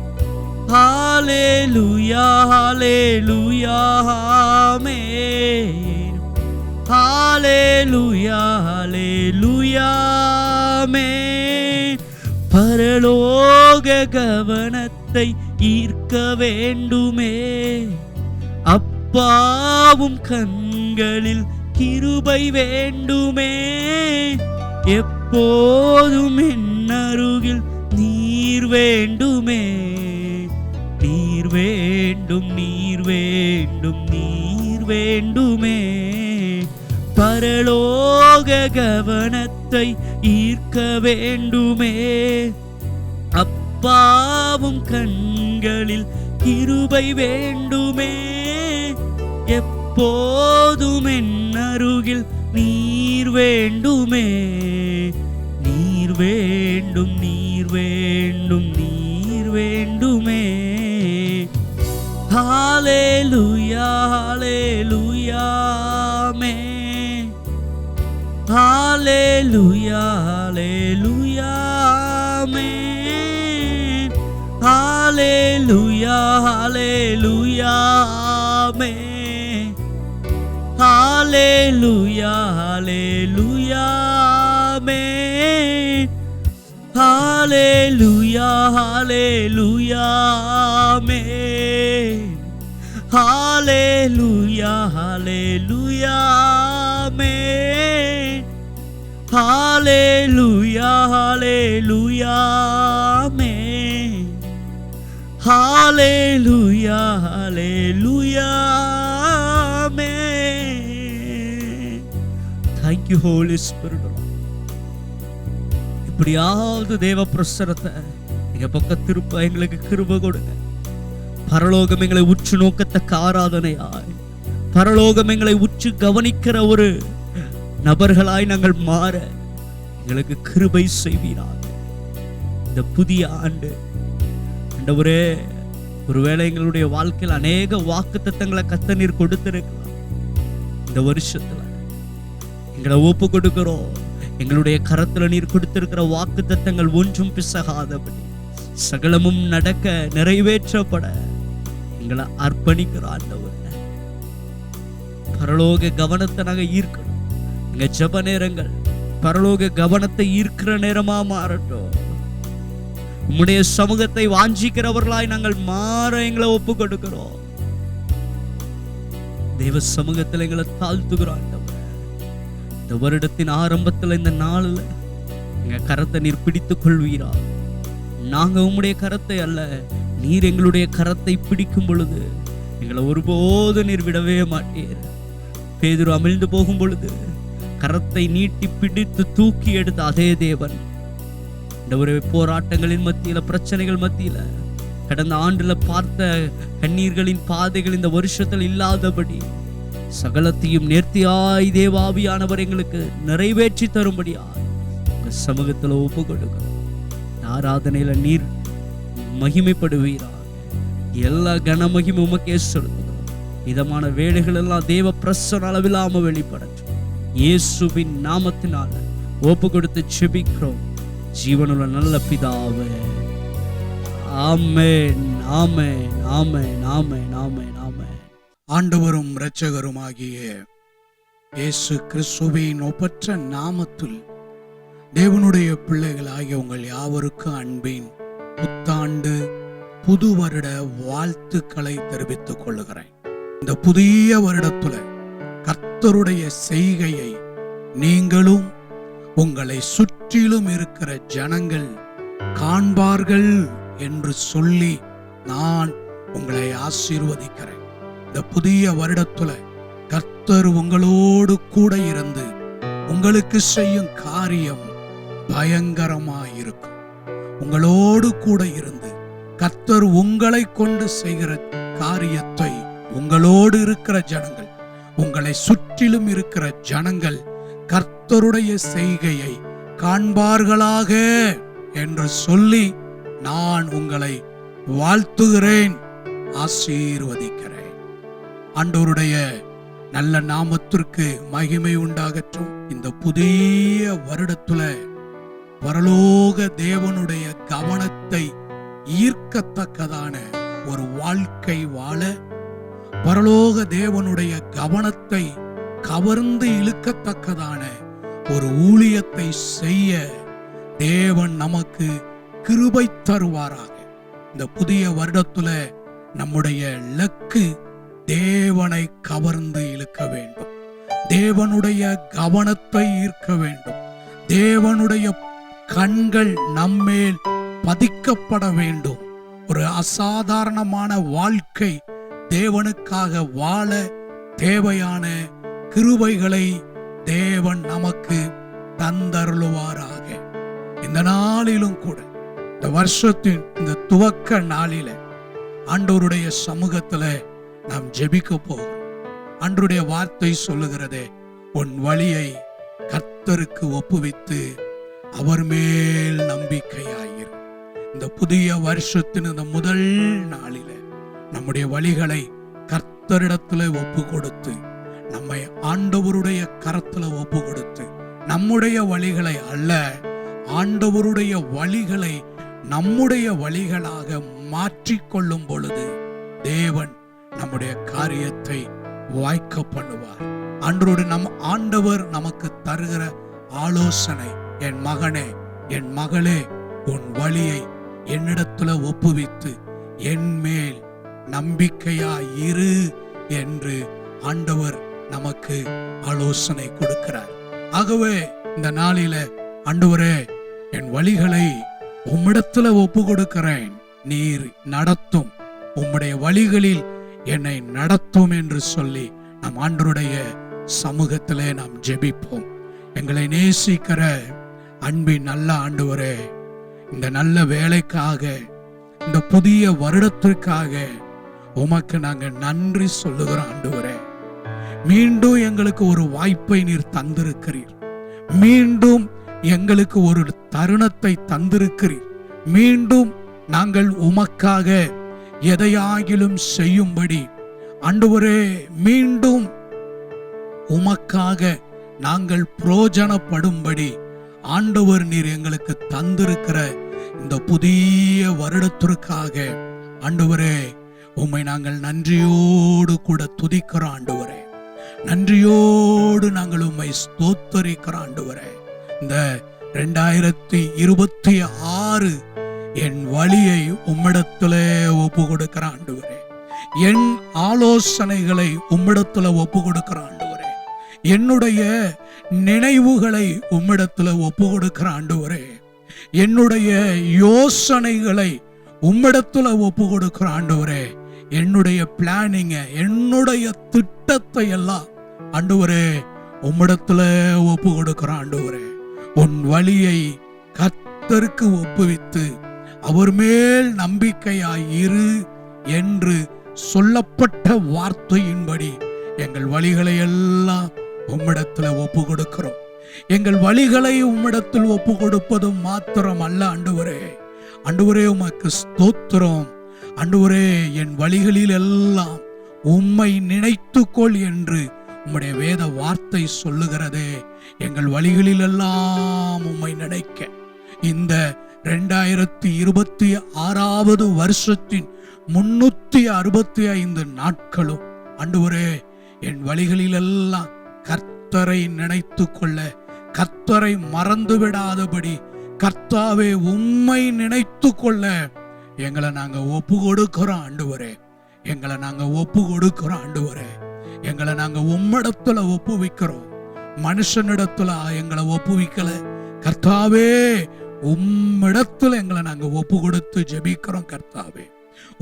ஹalleluya, ஹalleluya, ஆமென். ஹalleluya, ஹalleluya, ஆமென். பரலோக கவனத்தை ஈர்க்க வேண்டுமே, அப்பாவும் கண்களில் கிருபை வேண்டுமே. எப்போதும் என் அருகில் நீர் வேண்டுமே, நீர் வேண்டும், நீர் வேண்டும், நீர் வேண்டுமே. பரலோக கவனத்தை ஈர்க்க வேண்டுமே, அப்பாவும் கண்களில் கிருபை வேண்டுமே. எப்போதும் என் அருகில் நீர் வேண்டுமே, நீர் வேண்டும், நீர் வேண்டும், நீர் வேண்டுமே. ஹalleluya, ஹalleluya, ஆமென். ஹalleluya, ஹalleluya, ஆமென். ஹalleluya, ஹalleluya, ஆமென். ஹalleluya, ஹalleluya, ஆமென். ஹalleluya, ஹalleluya, ஆமென். ஹalleluya, ஹalleluya, ஆமென். ஹalleluya, ஹalleluya, ஆமென். ஹalleluya, ஹalleluya, ஆமென். Thank you Holy Spirit. இப்படியாவது தேவ பிரசன்னத்தை எங்க பக்கம் திருப்ப எங்களுக்கு கிருபை கொடுங்க. பரலோகம் எங்களை உற்று நோக்கத்தக்க ஆராதனையாய், பரலோகம் எங்களை உற்று கவனிக்கிற ஒரு நபர்களாய் நாங்கள் மாற எங்களுக்கு கிருபை செய்வீராக. இந்த புதிய ஆண்டு ஆண்டவரே, ஒருவேளை எங்களுடைய வாழ்க்கையில் அநேக வாக்குத்தத்தங்களை கர்த்தர் நீர் கொடுத்திருக்கலாம். இந்த வருஷத்துல எங்களை ஒப்பு கொடுக்கிறோம். எங்களுடைய கரத்துல நீர் கொடுத்திருக்கிற வாக்குத்தத்தங்கள் ஒன்றும் பிசகாதபடி சகலமும் நடக்க, நிறைவேற்றப்பட எங்களை அர்ப்பணிக்கிற ஆண்டவரே, பரலோக கவனத்தை நாங்க ஈர்க்கணும். எங்க ஜெப நேரங்கள் பரலோக கவனத்தை ஈர்க்கிற நேரமா மாறட்டும். உம்முடைய சமூகத்தை வாஞ்சிக்கிறவர்களாய் நாங்கள் மாற எங்களை ஒப்பு கொடுக்கிறோம். தேவ சமூகத்தில் எங்களை தாழ்த்துகிறோம் ஆண்டவரே. இந்த வருடத்தின் ஆரம்பத்தில், இந்த நாளில் எங்க கரத்தை நீர் பிடித்துக் கொள்வீரா. நாங்க உம்முடைய கரத்தை அல்ல, நீர் எங்களுடைய கரத்தை பிடிக்கும் பொழுது எங்களை ஒருபோது நீர் விடவே மாட்டீர். பேதுரு அமிழ்ந்து போகும் பொழுது கரத்தை நீட்டி பிடித்து தூக்கி எடுத்த அதே தேவன் இந்த ஒரு போராட்டங்களின் மத்தியில, பிரச்சனைகள் மத்தியில, கடந்த ஆண்டுல பார்த்த கண்ணீர்களின் பாதைகள் இந்த வருஷத்தில் இல்லாதபடி சகலத்தையும் நேர்த்தியாய் தேவாவியானவர் எங்களுக்கு நிறைவேற்றி தரும்படியா உங்க சமூகத்துல ஒப்பு கொடுக்கிறோம். ஆராதனையில நீர் மகிமைப்படுவீராக. எல்லா கன மகிமை உமக்கே செலுத்துகிறோம். இதமான வேலைகள் எல்லாம் தேவ பிரசன்ன அளவில்லாம வெளிப்படட்டும். இயேசுவின் நாமத்தினால ஒப்பு கொடுத்து செபிக்கிறோம் ஜீவனுள்ள நல்ல பிதாவே. ஆமென், ஆமென், ஆமென், ஆமென், ஆமென், ஆமென். ஆண்டவரும் இரட்சகருமாகிய இயேசு கிறிஸ்துவின் ஒப்பற்ற நாமத்தில் தேவனுடைய பிள்ளைகளாகிய உங்கள் யாவருக்கும் அன்பின் புத்தாண்டு புது வருட வாழ்த்துக்களை தெரிவித்துக் கொள்ளுகிறேன். இந்த புதிய வருடத்துல கர்த்தருடைய செய்கையை நீங்களும் உங்களை சுற்றிலும் இருக்கிற ஜனங்கள் காண்பார்கள் என்று சொல்லி நான் உங்களை ஆசீர்வதிக்கிறேன். இந்த புதிய வருடத்துல கர்த்தர் உங்களோடு கூட இருந்து உங்களுக்கு செய்யும் காரியம் பயங்கரமாயிருக்கும். உங்களோடு கூட இருந்து கர்த்தர் உங்களை கொண்டு செய்கிற காரியத்தை உங்களோடு இருக்கிற ஜனங்கள், உங்களை சுற்றிலும் இருக்கிற ஜனங்கள் கர்த்தருடைய செய்கையை காண்பார்களாக என்று சொல்லி நான் உங்களை வாழ்த்துகிறேன், ஆசீர்வதிக்கிறேன். ஆண்டவருடைய நல்ல நாமத்திற்கு மகிமை உண்டாகட்டும். இந்த புதிய வருடத்துல பரலோக தேவனுடைய கவனத்தை ஈர்க்கத்தக்கதான ஒரு வாழ்க்கை வாழ, பரலோக தேவனுடைய கவனத்தை கவர்ந்து இழுக்கத்தக்கதான ஒரு ஊழியத்தை செய்ய தேவன் நமக்கு கிருபை தருவாராக. இந்த புதிய வருடத்துல நம்முடைய இலக்கு தேவனை கவர்ந்து இழுக்க வேண்டும், தேவனுடைய கவனத்தை ஈர்க்க வேண்டும், தேவனுடைய கண்கள் நம்மேல் பதிக்கப்பட வேண்டும். ஒரு அசாதாரணமான வாழ்க்கை தேவனுக்காக வாழ தேவையான கிருபைகளை தேவன் நமக்கு தந்தருளுவாராக. இந்த நாளிலும் கூட, இந்த வருஷத்தின் இந்த துவக்க நாளில ஆண்டவருடைய சமூகத்துல நாம் ஜெபிக்க போகிறோம். ஆண்டவருடைய வார்த்தை சொல்லுகிறதே, உன் வழியை கர்த்தருக்கு ஒப்புவித்து அவர் மேல் நம்பிக்கையாயிரு. இந்த புதிய வருஷத்தின் இந்த முதல் நாளில நம்முடைய வழிகளை கர்த்தரிடத்துல ஒப்பு கொடுத்து, நம்மை ஆண்டவருடைய கரத்துல ஒப்பு கொடுத்து, நம்முடைய வழிகளை அல்ல, ஆண்டவருடைய வழிகளை நம்முடைய வழிகளாக மாற்றிக்கொள்ளும் பொழுது தேவன் நம்முடைய காரியத்தை வாய்க்க பண்ணுவார். அன்றோடு ஆண்டவர் நமக்கு தருகிற ஆலோசனை, என் மகனே, என் மகளே, உன் வழியை என்னிடத்துல ஒப்புவித்து என் மேல் நம்பிக்கையா இரு என்று ஆண்டவர் நமக்கு ஆலோசனை கொடுக்கிறார். ஆகவே இந்த நாளில ஆண்டவரே, என் வழிகளை உம்மிடத்துல ஒப்பு கொடுக்கிறேன், நீர் நடத்தும், உம்முடைய வழிகளில் என்னை நடத்தும் என்று சொல்லி நம் ஆண்டவருடைய சமூகத்திலே நாம் ஜெபிப்போம். எங்களை நேசிக்கிற அன்பின் நல்ல ஆண்டவரே, இந்த நல்ல வேலைக்காக, இந்த புதிய வருடத்திற்காக உமக்கு நாங்கள் நன்றி சொல்லுகிறோம். ஆண்டவரே, மீண்டும் எங்களுக்கு ஒரு வாய்ப்பை நீர் தந்திருக்கிறீர், மீண்டும் எங்களுக்கு ஒரு தருணத்தை தந்திருக்கிறீர். மீண்டும் நாங்கள் உமக்காக எதையாகிலும் செய்யும்படி ஆண்டவரே, மீண்டும் உமக்காக நாங்கள் பிரயோஜனப்படும்படி ஆண்டவர் நீர் எங்களுக்கு தந்திருக்கிற இந்த புதிய வருடத்திற்காக ஆண்டவரே உம்மை நாங்கள் நன்றியோடு கூட துதிக்கிறோம். ஆண்டவரே, நன்றியோடு நாங்கள் உம்மை ஸ்தோத்தரிக்கிறோம். ஆண்டவரே, இந்த 2026 என் வழியை உம்மிடத்திலே ஒப்பு கொடுக்கிற ஆண்டவரே, என் ஆலோசனைகளை உம்மிடத்துல ஒப்பு கொடுக்கிற ஆண்டவரே, என்னுடைய நினைவுகளை உம்மிடத்துல ஒப்பு கொடுக்கிற ஆண்டவரே, என்னுடைய யோசனைகளை உம்மிடத்துல ஒப்பு கொடுக்கிற ஆண்டவரே, என்னுடைய பிளானிங்க, என்னுடைய திட்டத்தை எல்லாம் ஆண்டவரே உம்மிடத்துல ஒப்பு கொடுக்கிறோம். ஆண்டவரே உன் வழியை கர்த்தருக்கு ஒப்புவித்து அவர் மேல் நம்பிக்கையாய் இரு என்று சொல்லப்பட்ட வார்த்தையின்படி எங்கள் வழிகளை எல்லாம் உம்மிடத்துல ஒப்பு கொடுக்கிறோம். எங்கள் வழிகளை உம்மிடத்தில் ஒப்பு கொடுப்பதும் மாத்திரம் அல்ல ஆண்டவரே. ஆண்டவரே உமக்கு ஸ்தோத்திரம். ஆண்டவரே என் வழிகளில் எல்லாம் உம்மை நினைத்துக்கொள் என்று உம்முடைய வேத வார்த்தை சொல்லுகிறதே. எங்கள் வழிகளில் எல்லாம் உம்மை நினைக்க இந்த 2026 வருஷத்தின் 365 நாட்களும் ஆண்டவரே என் வழிகளில் எல்லாம் கர்த்தரை நினைத்து கொள்ள, கர்த்தரை மறந்து விடாதபடி, கர்த்தாவே உம்மை நினைத்து கொள்ள எங்களை நாங்க ஒப்பு கொடுக்கிறோம் ஆண்டவரே. எங்களை நாங்க ஒப்பு கொடுக்கிறோம் ஆண்டவரே. எங்களை நாங்க உம்மிடத்துல ஒப்புவிக்கிறோம். மனுஷனிடத்துல எங்களை ஒப்புவிக்கல கர்த்தாவே, உம்மிடத்துல எங்களை நாங்க ஒப்பு கொடுத்து ஜெபிக்கிறோம் கர்த்தாவே.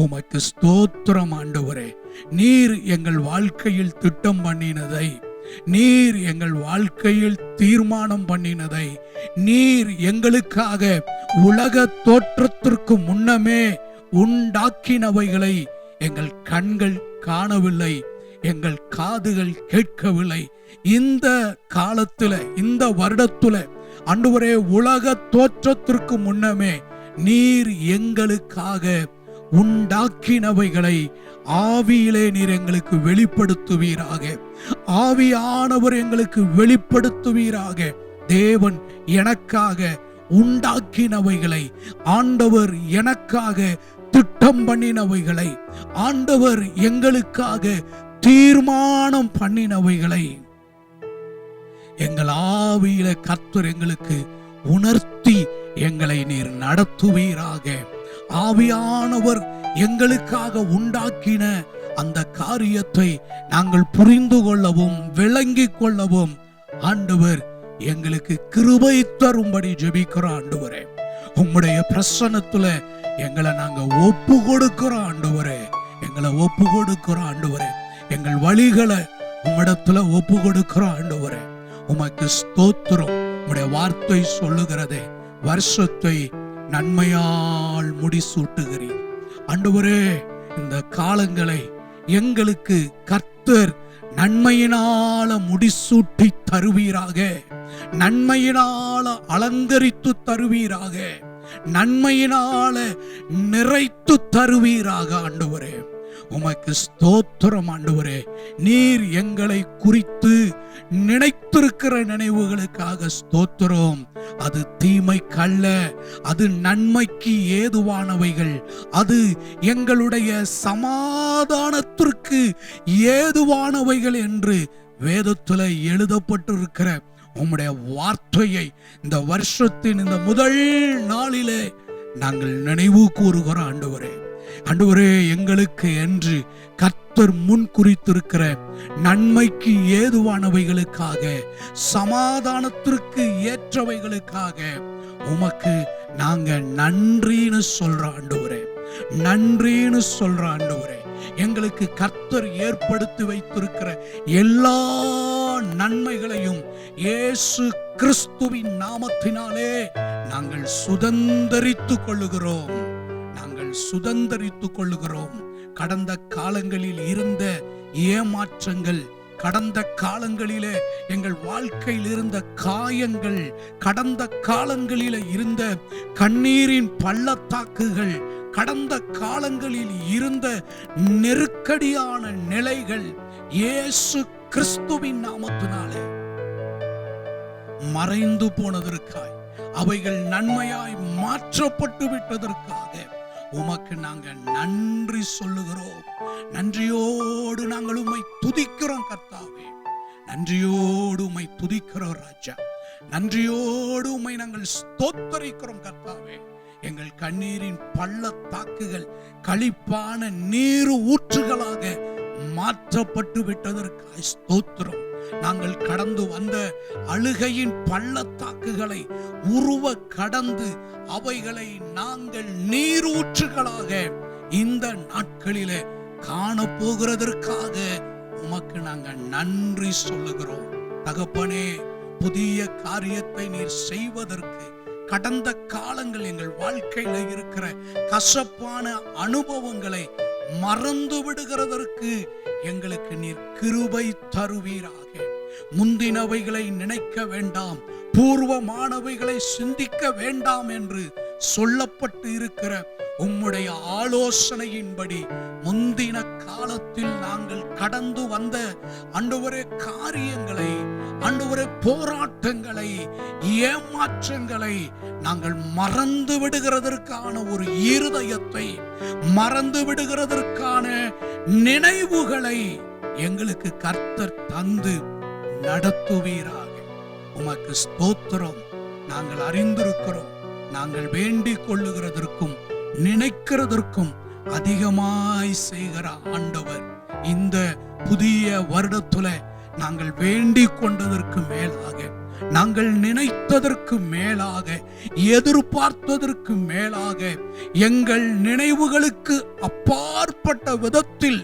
உமக்கு ஸ்தோத்திரம் ஆண்டவரே. நீர் எங்கள் வாழ்க்கையில் திட்டம் பண்ணினதை, நீர் எங்கள் வாழ்க்கையில் தீர்மானம் பண்ணினதை, நீர் எங்களுக்காக உலக தோற்றத்திற்கு முன்னமே உண்டாக்கினவைகளை எங்கள் கண்கள் காணவில்லை, எங்கள் காதுகள் கேட்கவில்லை. இந்த காலத்துல, இந்த வருடத்துல ஆண்டவரே உலக தோற்றத்திற்கு முன்னமே நீர் எங்களுக்காக உண்டாக்கினவைகளை ஆவியிலே நீர் எங்களுக்கு வெளிப்படுத்துவீராக. ஆவியானவர் எங்களுக்கு வெளிப்படுத்துவீராக. தேவன் எனக்காக உண்டாக்கினவைகளை, ஆண்டவர் எனக்காக திட்டம் பண்ணினவைகளை, ஆண்டவர் எங்களுக்காக தீர்மானம் பண்ணினவைகளை எங்கள் ஆவியில கர்த்தர் எங்களுக்கு உணர்த்தி எங்களை நீர் நடத்துவீராக. ஆவியானவர் எங்களுக்காக உண்டாக்கின அந்த காரியத்தை நாங்கள் புரிந்து கொள்ளவும் விளங்கிக் கொள்ளவும் ஆண்டவர் எங்களுக்கு கிருபை தரும்படி ஜெபிக்கிறோம் ஆண்டவரே. உம்முடைய பிரசன்னத்துல எங்களை நாங்க ஒப்பு கொடுக்கிறோம் ஆண்டவரே. எங்களை ஒப்பு கொடுக்கிறோம் ஆண்டவரே. எங்கள் வழிகளை உம்மிடத்துல ஒப்பு கொடுக்கிறோம் ஆண்டவரே. உமக்கு ஸ்தோத்திரம். உம்முடைய வார்த்தை சொல்லுகிறதே, வருஷத்தை நன்மையால் முடிசூட்டுகிறீர் ஆண்டவரே. இந்த காலங்களை எங்களுக்கு கர்த்தர் நன்மையினால முடிசூட்டி தருவீராக, நன்மையினால அலங்கரித்து தருவீராக, நன்மையினால நிறைத்து தருவீராக ஆண்டவரே. உமக்கு ஸ்தோத்திரம் ஆண்டவரே. நீர் எங்களை குறித்து நினைத்திருக்கிற நினைவுகளுக்காக ஸ்தோத்திரம். அது தீமைக்கல்ல, அது நன்மைக்கு ஏதுவானவைகள், அது எங்களுடைய சமாதானத்திற்கு ஏதுவானவைகள் என்று வேதத்துல எழுதப்பட்டிருக்கிற உம்முடைய வார்த்தையை இந்த வருஷத்தின் இந்த முதல் நாளிலே நாங்கள் நினைவு கூறுகிறோம் ஆண்டவரே. ஆண்டவரே, எங்களுக்கு என்று கர்த்தர் முன் குறித்திருக்கிற நன்மைக்கு ஏதுவானவைகளுக்காக, சமாதானத்திற்கு ஏற்றவைகளுக்காக உமக்கு நாங்க நன்றின்னு சொல்றோம் ஆண்டவரே. நன்றின்னு சொல்றோம் ஆண்டவரே. எங்களுக்கு கர்த்தர் ஏற்படுத்தி வைத்திருக்கிற எல்லா நன்மைகளையும் இயேசு கிறிஸ்துவின் நாமத்தினாலே நாங்கள் சுதந்தரித்துக் கொள்ளுகிறோம். நாங்கள் சுதந்தரித்துக் கொள்ளுகிறோம். கடந்த காலங்களில் இருந்த ஏமாற்றங்கள், கடந்த காலங்களிலே எங்கள் வாழ்க்கையில் இருந்த காயங்கள், கடந்த காலங்களில் இருந்த கண்ணீரின் பள்ளத்தாக்குகள், கடந்த காலங்களில் இருந்த நெருக்கடியான நிலைகள் இயேசு கிறிஸ்துவின் நாமத்தினாலே மறைந்து போனதற்காய், அவைகள் நன்மையாய் மாற்றப்பட்டு விட்டதற்காக உமக்கு நாங்கள் நன்றி சொல்லுகிறோம். நன்றியோடு நாங்கள் உம்மை துதிக்கிறோம் கர்த்தாவே. நன்றியோடு உம்மை துதிக்கிறோம் ராஜா. நன்றியோடு உம்மை நாங்கள் ஸ்தோத்தரிக்கிறோம் கர்த்தாவே. எங்கள் கண்ணீரின் பள்ளத்தாக்குகள் களிப்பான நீர் ஊற்றுகளாக மாற்றப்பட்டு விட்டதற்காக ஸ்தோத்திரம். நாங்கள் கடந்து வந்த அழுகையின் பள்ளத்தாக்குகளை உருவ கடந்து அவைகளை நாங்கள் நீரூற்றுகளாக இந்த நாட்களிலே காணப்போகிறதற்காக உமக்கு நாங்கள் நன்றி சொல்லுகிறோம். தகப்பனே, புதிய காரியத்தை நீர் செய்வதற்கு கடந்த காலங்கள் எங்கள் வாழ்க்கையில இருக்கிற கசப்பான அனுபவங்களை மறந்து விடுகிறதற்கு எங்களுக்கு நீர் கிருபை தருவீராக. முந்தினவைகளை நினைக்க வேண்டாம், பூர்வமானவைகளை சிந்திக்க வேண்டாம் என்று சொல்லப்பட்டு இருக்கிற உம்முடைய ஆலோசனையின்படி முந்தின காலத்தில் நாங்கள் கடந்து வந்த ஆண்டவரே காரியங்களை, ஆண்டவரே போராட்டங்களை, ஏமாற்றங்களை நாங்கள் மறந்து விடுகிறதற்கான ஒரு இருதயத்தை, மறந்து விடுகிறதற்கான நினைவுகளை எங்களுக்கு கர்த்தர் தந்து நடத்துவீராக. உமக்கு ஸ்தோத்திரம். நாங்கள் அறிந்திருக்கிறோம், நாங்கள் வேண்டிக் கொள்ளுகிறதற்கும் நினைக்கிறதற்கும் அதிகமாய் செய்கிற ஆண்டவர். இந்த புதிய வருடத்துல நாங்கள் வேண்டிக் கொண்டதற்கு மேலாக, நாங்கள் நினைத்ததற்கு மேலாக, எதிர்பார்த்ததற்கு மேலாக, எங்கள் நினைவுகளுக்கு அப்பாற்பட்ட விதத்தில்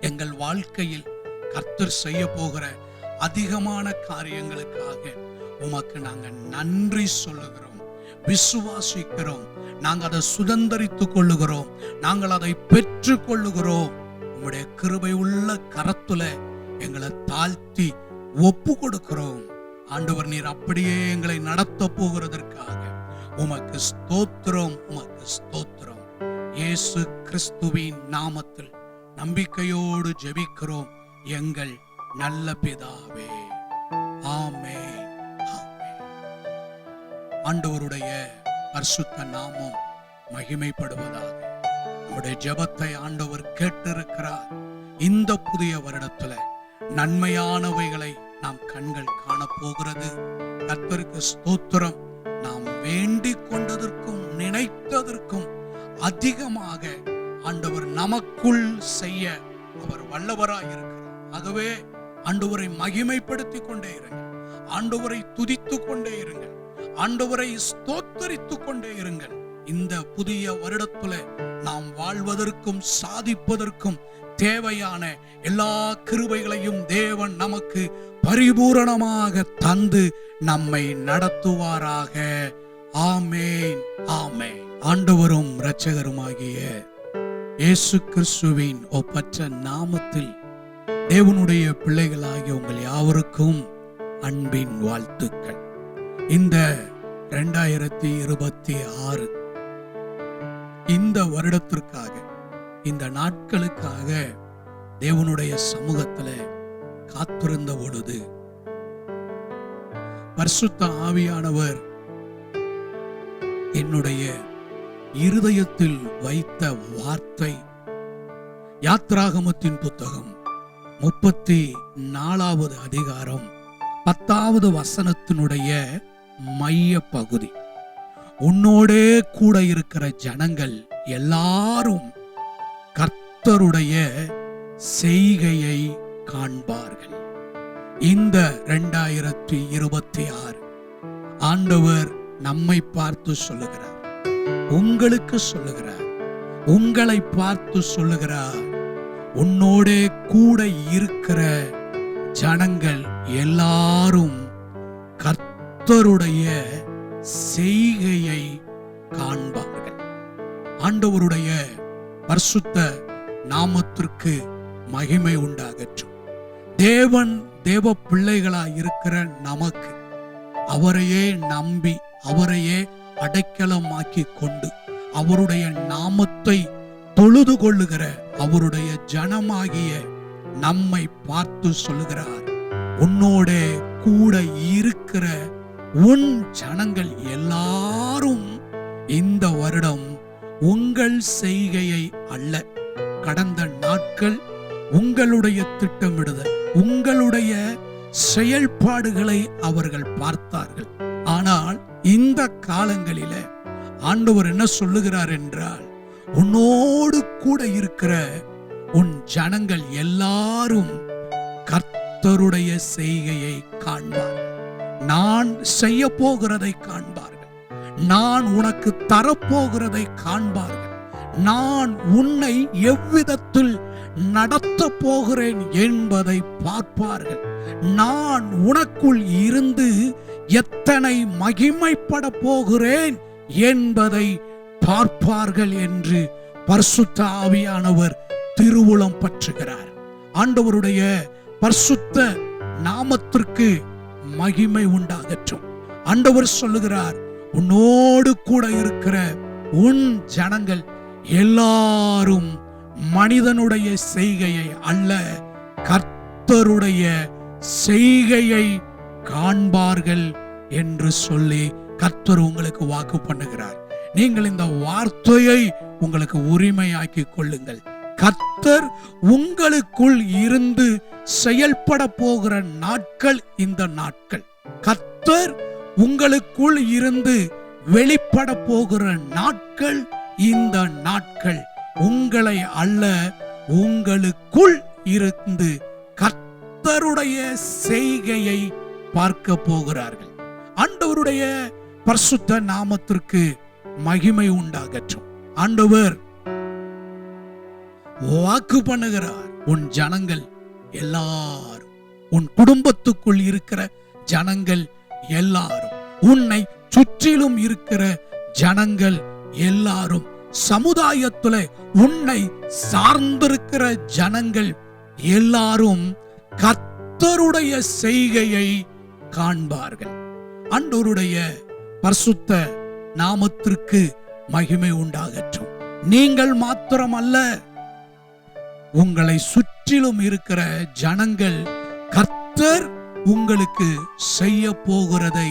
எங்கள் வாழ்க்கையில் கர்த்தர் செய்ய போகிற அதிகமான காரியங்களுக்காக உமக்கு நாங்கள் நன்றி சொல்லுகிறோம், விசுவாசிக்கிறோம். நாங்கள் அதை சுதந்தரித்துக் கொள்ளுகிறோம், நாங்கள் அதை பெற்றுக் கொள்ளுகிறோம். உம்முடைய கிருபை உள்ள கரத்துல எங்களை தாழ்த்தி ஒப்பு கொடுக்கிறோம். ஆண்டவர், நீர் அப்படியே எங்களை நடத்த போகிறதற்காக உமக்கு ஸ்தோத்திரம், உமக்கு ஸ்தோத்திரம். இயேசு கிறிஸ்துவின் நாமத்தில் நம்பிக்கையோடு ஜெபிக்கிறோம் எங்கள் நல்ல பிதாவே. ஆமென், ஆமென். ஆண்டவருடைய பரிசுத்த நாமம் மகிமைப்படுவதாக. நம்முடைய ஜெபத்தை ஆண்டவர் கேட்டிருக்கிறார். இந்த புதிய வருடத்துல நன்மையானவைகளை நாம் கண்கள் காணப்போகிறது. கர்த்தருக்கு ஸ்தோத்திரம். நாம் வேண்டிக் கொண்டதற்கும் நினைத்ததற்கும் அதிகமாக ஆண்டவர் நமக்குள் செய்ய அவர் வல்லவராய் இருக்கிறார். ஆகவே ஆண்டவரை மகிமைப்படுத்திக் கொண்டே இருங்கள், ஆண்டவரை துதித்துக் கொண்டே இருங்கள், ஆண்டவரை ஸ்தோத்தரித்துக் கொண்டே இருங்கள். இந்த புதிய வருடத்துல நாம் வாழ்வதற்கும் சாதிப்பதற்கும் தேவையான எல்லா கிருபைகளையும் தேவன் நமக்கு பரிபூரணமாக தந்து நம்மை நடத்துவாராக. ஆமென், ஆமென். ஆண்டவரும் இரட்சகருமாகிய இயேசு கிறிஸ்துவின் ஒப்பற்ற நாமத்தில் தேவனுடைய பிள்ளைகளாகிய உங்கள் யாவருக்கும் அன்பின் வாழ்த்துக்கள். இந்த 2026 இந்த வருடத்திற்காக, இந்த நாட்களுக்காக தேவனுடைய சமூகத்துல காத்திருந்த பொழுது பரிசுத்த ஆவியானவர் என்னுடைய இருதயத்தில் வைத்த வார்த்தை யாத்ராகமத்தின் புத்தகம் 34வது அதிகாரம் 10வது வசனத்தினுடைய மைய பகுதி. உன்னோடே கூட இருக்கிற ஜனங்கள் எல்லாரும் கர்த்தருடைய செய்கையை காண்பார்கள். இந்த 2026 ஆண்டவர் நம்மை பார்த்து சொல்லுகிறார், உங்களுக்கு சொல்லுகிறார், உங்களை பார்த்து சொல்லுகிறார், உன்னோடே கூட இருக்கிற ஜனங்கள் எல்லாரும் கர்த்தருடைய செய்கையை காண்பார்கள். ஆண்டவருடைய பரிசுத்த நாமத்திற்கு மகிமை உண்டாகட்டும். தேவன் தேவ பிள்ளைகளாய் இருக்கிற நமக்கு அவரையே நம்பி, அவரையே அடைக்கலமாக்கி கொண்டு, அவருடைய நாமத்தை தொழுது கொள்ளுகிற அவருடைய ஜனமாகிய நம்மை பார்த்து சொல்லுகிறார், உன்னோட கூட இருக்கிற உன் ஜனங்கள் எல்லாரும் இந்த வருடம் உங்கள் செய்கையை அல்ல, கடந்த நாட்கள் உங்களுடைய திட்டமிடுதல், உங்களுடைய செயல்பாடுகளை அவர்கள் பார்த்தார்கள். ஆனால் இந்த காலங்களில ஆண்டவர் என்ன சொல்லுகிறார் என்றால், உன்னோடு கூட இருக்கிற உன் ஜனங்கள் எல்லாரும் கர்த்தருடைய செய்கையை காண்பார்கள். நான் செய்ய போகிறதை காண்பார்கள், நான் உனக்கு தரப்போகிறதை காண்பார்கள், நான் உன்னை எவ்விதத்தில் நடத்த போகிறேன் என்பதை பார்ப்பார்கள். நான் உனக்குள் இருந்து எத்தனை மகிமைப்பட போகிறேன் என்பதை பார்ப்பார்கள் என்று பரிசுத்த ஆவியானவர் திருவுளம் பற்றுகிறார். ஆண்டவருடைய பரிசுத்த நாமத்திற்கு மகிமை உண்டாகட்டும். ஆண்டவர் சொல்லுகிறார், உன்னோடு கூட இருக்கிற உன் ஜனங்கள் எல்லாரும் மனிதனுடைய செய்கையை அல்ல, கர்த்தருடைய செய்கையை காண்பார்கள் என்று சொல்லி கர்த்தர் உங்களுக்கு வாக்கு பண்ணுகிறார். நீங்கள் இந்த வார்த்தையை உங்களுக்கு உரிமையாக்கி கொள்ளுங்கள். கர்த்தர் உங்களுக்குள் இருந்து செயல்பட போகிற நாட்கள் இந்த நாட்கள். கர்த்தர் உங்களுக்குள் இருந்து வெளிப்பட போகிற நாட்கள் இந்த நாட்கள். உங்களை அல்ல, உங்களுக்குள் இருந்து கர்த்தருடைய செய்கையை பார்க்க போகிறார்கள். ஆண்டவருடைய பரிசுத்த நாமத்திற்கு மகிமை உண்டாகட்டும். ஆண்டவர் வாக்கு பண்ணுகிறார், உன் ஜனங்கள் எல்லாரும், உன் குடும்பத்துக்குள் இருக்கிற ஜனங்கள் எல்லாரும், உன்னை சுற்றிலும் இருக்கிற ஜனங்கள் எல்லாரும், சமுதாயத்துல உன்னை சார்ந்திருக்கிற ஜனங்கள் எல்லாரும் கர்த்தருடைய செய்கையை காண்பார்கள். ஆண்டவருடைய பரிசுத்த நாமத்திற்கு மகிமை உண்டாகட்டும். நீங்கள் மாத்திரமல்ல, உங்களை சுற்றிலும் இருக்கிற ஜனங்கள் கர்த்தர் உங்களுக்கு செய்ய போகிறதை,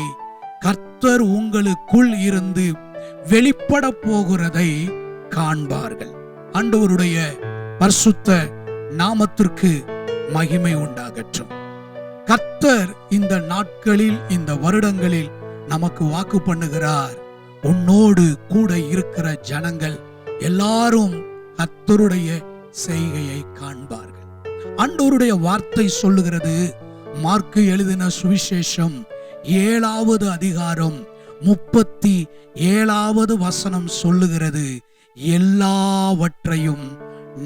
கர்த்தர் உங்களுக்குள் இருந்து வெளிப்பட போகிறதை காண்பார்கள். ஆண்டவருடைய பரிசுத்த நாமத்திற்கு மகிமை உண்டாகட்டும். கர்த்தர் இந்த நாட்களில், இந்த வருடங்களில் நமக்கு வாக்கு பண்ணுகிறார், உன்னோடு கூட இருக்கிற ஜனங்கள் எல்லாரும் கர்த்தருடைய செய்கையை காண்பார்கள். ஆண்டவருடைய வார்த்தை சொல்லுகிறது, மார்க்கு எழுதின சுவிசேஷம் 7வது அதிகாரம் 37வது வசனம் சொல்லுகிறது, எல்லாவற்றையும்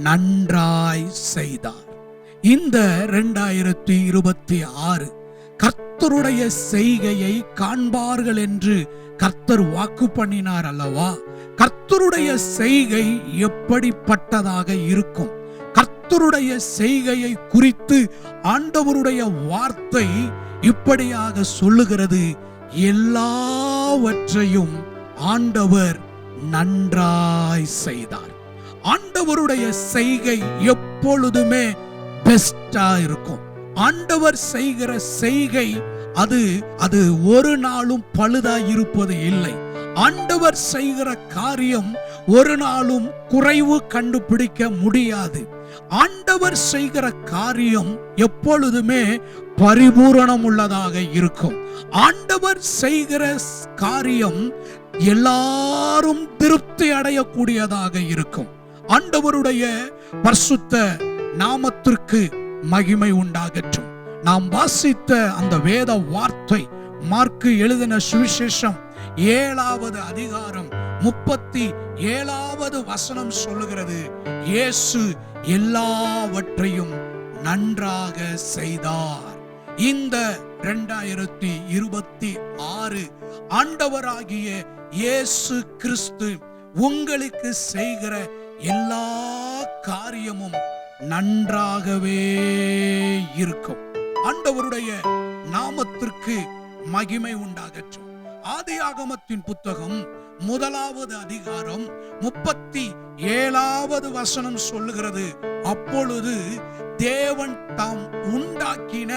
நன்றாய் செய்தார். இந்த 2026 கர்த்தருடைய செய்கையை காண்பார்கள் என்று கர்த்தர் வாக்கு பண்ணினார் அல்லவா? கர்த்தருடைய செய்கை எப்படிப்பட்டதாக இருக்கும்? கர்த்தருடைய செய்கையை குறித்து ஆண்டவருடைய வார்த்தை இப்படியாக சொல்லுகிறது, எல்லாவற்றையும் ஆண்டவர் நன்றாய் செய்தார். ஆண்டவருடைய செய்கை எப்பொழுதுமே பெஸ்டா இருக்கும். ஆண்டவர் செய்கிற செய்கை அது ஒரு நாளும் பழுதாய் இருப்பது இல்லை. ஆண்டவர் செய்கிற காரியம் ஒரு நாளும் குறைவு கண்டுபிடிக்க முடியாது. ஆண்டவர் செய்கிற காரியம் எப்பொழுதுமே பரிபூரணம் உள்ளதாக இருக்கும். ஆண்டவர் செய்கிற காரியம் எல்லாரும் திருப்தி அடையக்கூடியதாக இருக்கும். ஆண்டவருடைய பரிசுத்த நாமத்திற்கு மகிமை உண்டாகட்டும். நாம் வாசித்த அந்த வேத வார்த்தை மார்க்கு எழுதின சுவிசேஷம் 7வது அதிகாரம் 37வது வசனம் சொல்லுகிறது, இயேசு எல்லாவற்றையும் நன்றாக செய்தார். இந்த 2026 ஆண்டவராகிய இயேசு கிறிஸ்து உங்களுக்கு செய்கிற எல்லா காரியமும் நன்றாகவே இருக்கும். ஆண்டவருடைய நாமத்திற்கு மகிமை உண்டாகட்டும். ஆதியாகமத்தின் புத்தகம் 1வது அதிகாரம் 37வது வசனம் சொல்லுகிறது, அப்பொழுது தேவன் தாம் உண்டாக்கின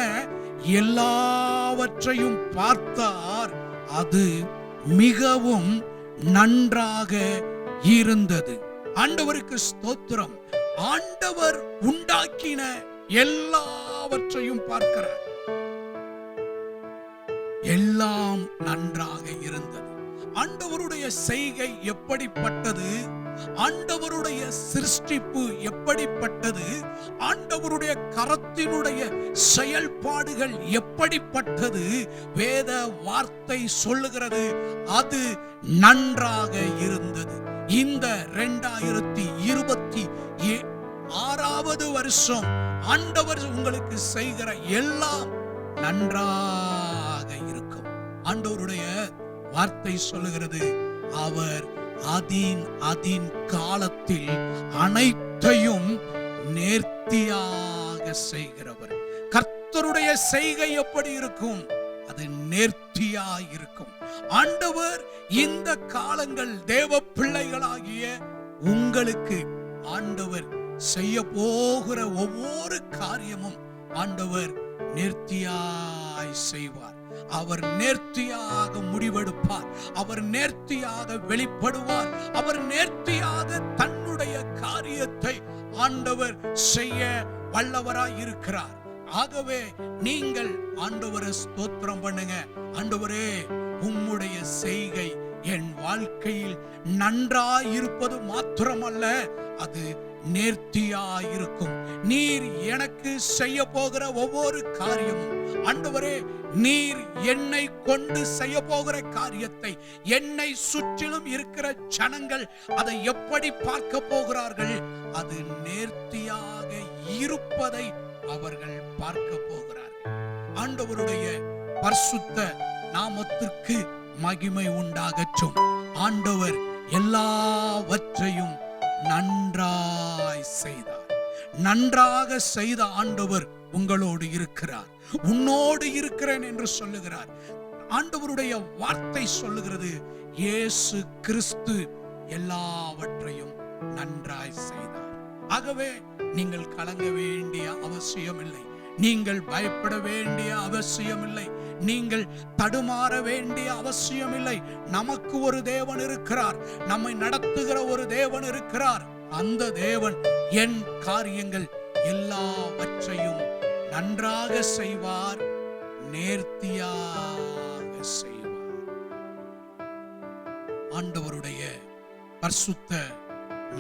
எல்லாவற்றையும் பார்த்தார், அது மிகவும் நன்றாக இருந்தது. ஆண்டவருக்கு ஸ்தோத்திரம். ஆண்டவர் உண்டாக்கின எல்லாவற்றையும் பார்க்கிறார், எல்லாம் நன்றாக இருந்தது. ஆண்டவருடைய செய்கை எப்படிப்பட்டது? ஆண்டவருடைய சிருஷ்டிப்பு எப்படிப்பட்டது? ஆண்டவருடைய கரத்தினுடைய செயல்பாடுகள் எப்படிப்பட்டது? வேத வார்த்தை சொல்லுகிறது, அது நன்றாக இருந்தது. இந்த 2026 6வது வருஷம் ஆண்டவர் உங்களுக்கு செய்கிற எல்லாம் நன்றாக இருக்கும். ஆண்டவருடைய வார்த்தை சொல்லுகிறது, அவர் அதின் காலத்தில் அனைத்தையும் நேர்த்தியாக செய்கிறவர். கர்த்தருடைய செய்கை எப்படி இருக்கும்? அது நேர்த்தியாய் இருக்கும். ஆண்டவர் இந்த காலங்கள் தேவ பிள்ளைகளாகிய உங்களுக்கு ஆண்டவர் செய்ய போகிற ஒவ்வொரு காரியமும் ஆண்டவர் நேர்த்தியாய் செய்வார். அவர் நேர்த்தியாக முடிவெடுப்பார். அவர் நேர்த்தியாக வெளிப்படுவார். அவர் நேர்த்தியாக தன்னுடைய காரியத்தை ஆண்டவர் செய்ய வல்லவராய் இருக்கிறார். ஆகவே நீங்கள் ஆண்டவரை ஸ்தோத்திரம் பண்ணுங்க. ஆண்டவரே, உம்முடைய செய்கை என் வாழ்க்கையில் நன்றாய் இருப்பது மாத்திரமல்ல, அது நேர்த்தியாயிருக்கும். நீர் எனக்கு செய்ய போகிற ஒவ்வொரு காரியமும் ஆண்டவரே, நீர் என்னை கொண்டு செய்ய போகிற காரியத்தை என்னை சுற்றிலும் இருக்கிற ஜனங்கள் அதை எப்படி பார்க்க போகிறார்கள்? அது நேர்த்தியாக இருப்பதை அவர்கள் பார்க்க போகிறார்கள். ஆண்டவருடைய பரிசுத்த நாமத்திற்கு மகிமை உண்டாகட்டும். ஆண்டவர் எல்லாவற்றையும் நன்றாய் செய்தார். நன்றாக செய்த ஆண்டவர் உங்களோடு இருக்கிறார். உன்னோடு இருக்கிறேன் என்று சொல்லுகிறார். ஆண்டவருடைய வார்த்தை சொல்லுகிறது, இயேசு கிறிஸ்து எல்லாவற்றையும் நன்றாய் செய்தார். ஆகவே நீங்கள் கலங்க வேண்டிய அவசியமில்லை. நீங்கள் பயப்பட வேண்டிய அவசியமில்லை. நீங்கள் தடுமாற வேண்டிய அவசியமில்லை. நமக்கு ஒரு தேவன் இருக்கிறார். நம்மை நடத்துகிற ஒரு தேவன் இருக்கிறார். அந்த தேவன் என் காரியங்கள் எல்லாவற்றையும் நன்றாக செய்வார், நேர்த்தியாக செய்வார். ஆண்டவருடைய பரிசுத்த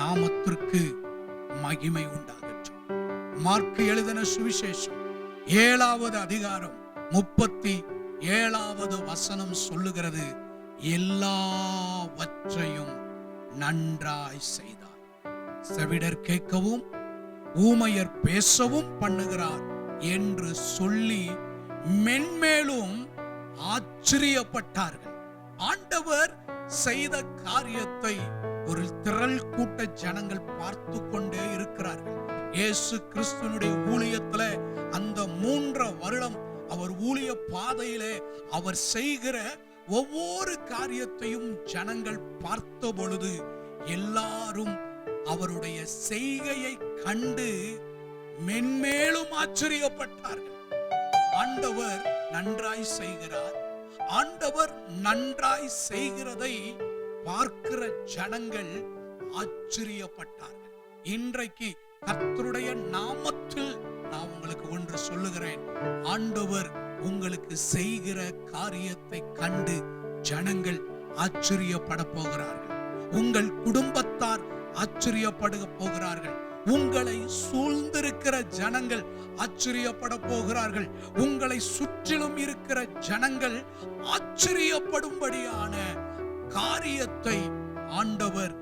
நாமத்திற்கு மகிமை உண்டாகட்டும். மார்க்கு எழுதின சுவிசேஷம் 7வது அதிகாரம் 37வது வசனம் சொல்லுகிறது, எல்லாவற்றையும் நன்றாய் செய்தார். செவிடர் கேட்கவும் ஊமையர் பேசவும் பண்ணுகிறார் என்று சொல்லி மென்மேலும் ஆச்சரியப்பட்டார்கள். ஆண்டவர் செய்த காரியத்தை ஒரு திரள் கூட்ட ஜனங்கள் பார்த்து கொண்டே இருக்கிறார்கள். இயேசு கிறிஸ்துவினுடைய ஊழியத்துல அந்த 3 வருடம் அவர் ஊழிய பாதையிலே அவர் செய்கிற ஒவ்வொரு காரியத்தையும் ஜனங்கள் பார்த்த பொழுது எல்லாரும் அவருடைய செய்கையை கண்டு மென்மேலும் ஆச்சரியப்பட்டார்கள். ஆண்டவர் நன்றாய் செய்கிறார். ஆண்டவர் நன்றாய் செய்கிறதை பார்க்கிற ஜனங்கள் ஆச்சரியப்பட்டார்கள். இன்றைக்கு கர்த்தருடைய நாமத்தில் நான் உங்களுக்கு ஒன்று சொல்லுகிறேன். ஆண்டவர் உங்களுக்கு செய்கிற காரியத்தை கண்டு ஜனங்கள் ஆச்சரியப்பட போகிறார்கள். உங்கள் குடும்பத்தார் ஆச்சரியப்பட போகிறார்கள். உங்களை சூழ்ந்திருக்கிற ஜனங்கள் ஆச்சரியப்பட போகிறார்கள். உங்களை சுற்றிலும் இருக்கிற ஜனங்கள் ஆச்சரியப்படும்படியான காரியத்தை ஆண்டவர்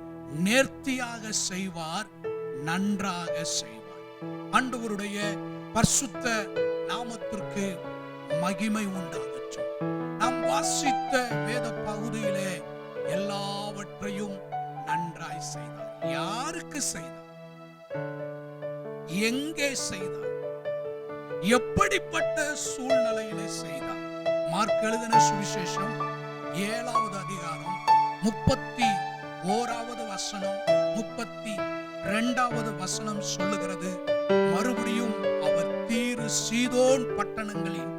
நேர்த்தியாக செய்வார், நன்றாக செய்வார். ஆண்டவருடைய பரிசுத்த நாமத்திற்கு மகிமை உண்டாகட்டும். நாம் வாசித்த வேத பகுதியிலே எல்லாவற்றையும் நன்றாய் செய்தார். யாருக்கு செய்தார்? எங்கே செய்தார்? எப்படிப்பட்ட சூழ்நிலையிலே செய்தார்? மார்க் எழுதின சுவிசேஷம் 7வது அதிகாரம் 31வது வசனம் 32வது வசனம் சொல்லுகிறது, மறுபடியும் அவர் தீரு சீதோன் பட்டணங்களின்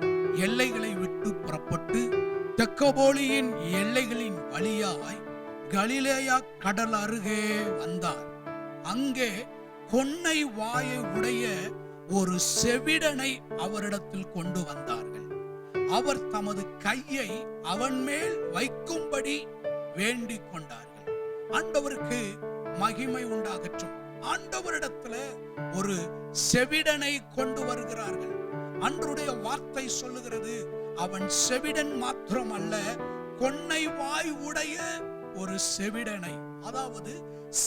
எல்லைகளை விட்டு புறப்பட்டு தெக்கப்போலியின் எல்லைகளின் வழியாய் கலிலேயா கடல் அருகே வந்தார். அங்கே கொன்னை வாயை உடைய ஒரு செவிடனை அவரிடத்தில் கொண்டு வந்தார்கள். அவர் தமது கையை அவன் மேல் வைக்கும்படி வேண்டிக் கொண்டார்கள். ஆண்டவருக்கு மகிமை உண்டாகட்டும். ஆண்டவரிடத்துல ஒரு செவிடனை கொண்டு வருகிறார்கள். அன்றைய வார்த்தை சொல்லுகிறது, அவன் செவிடன் மாத்திரம் அல்ல, கொன்னை வாய் உடைய ஒரு செவிடனை, அதாவது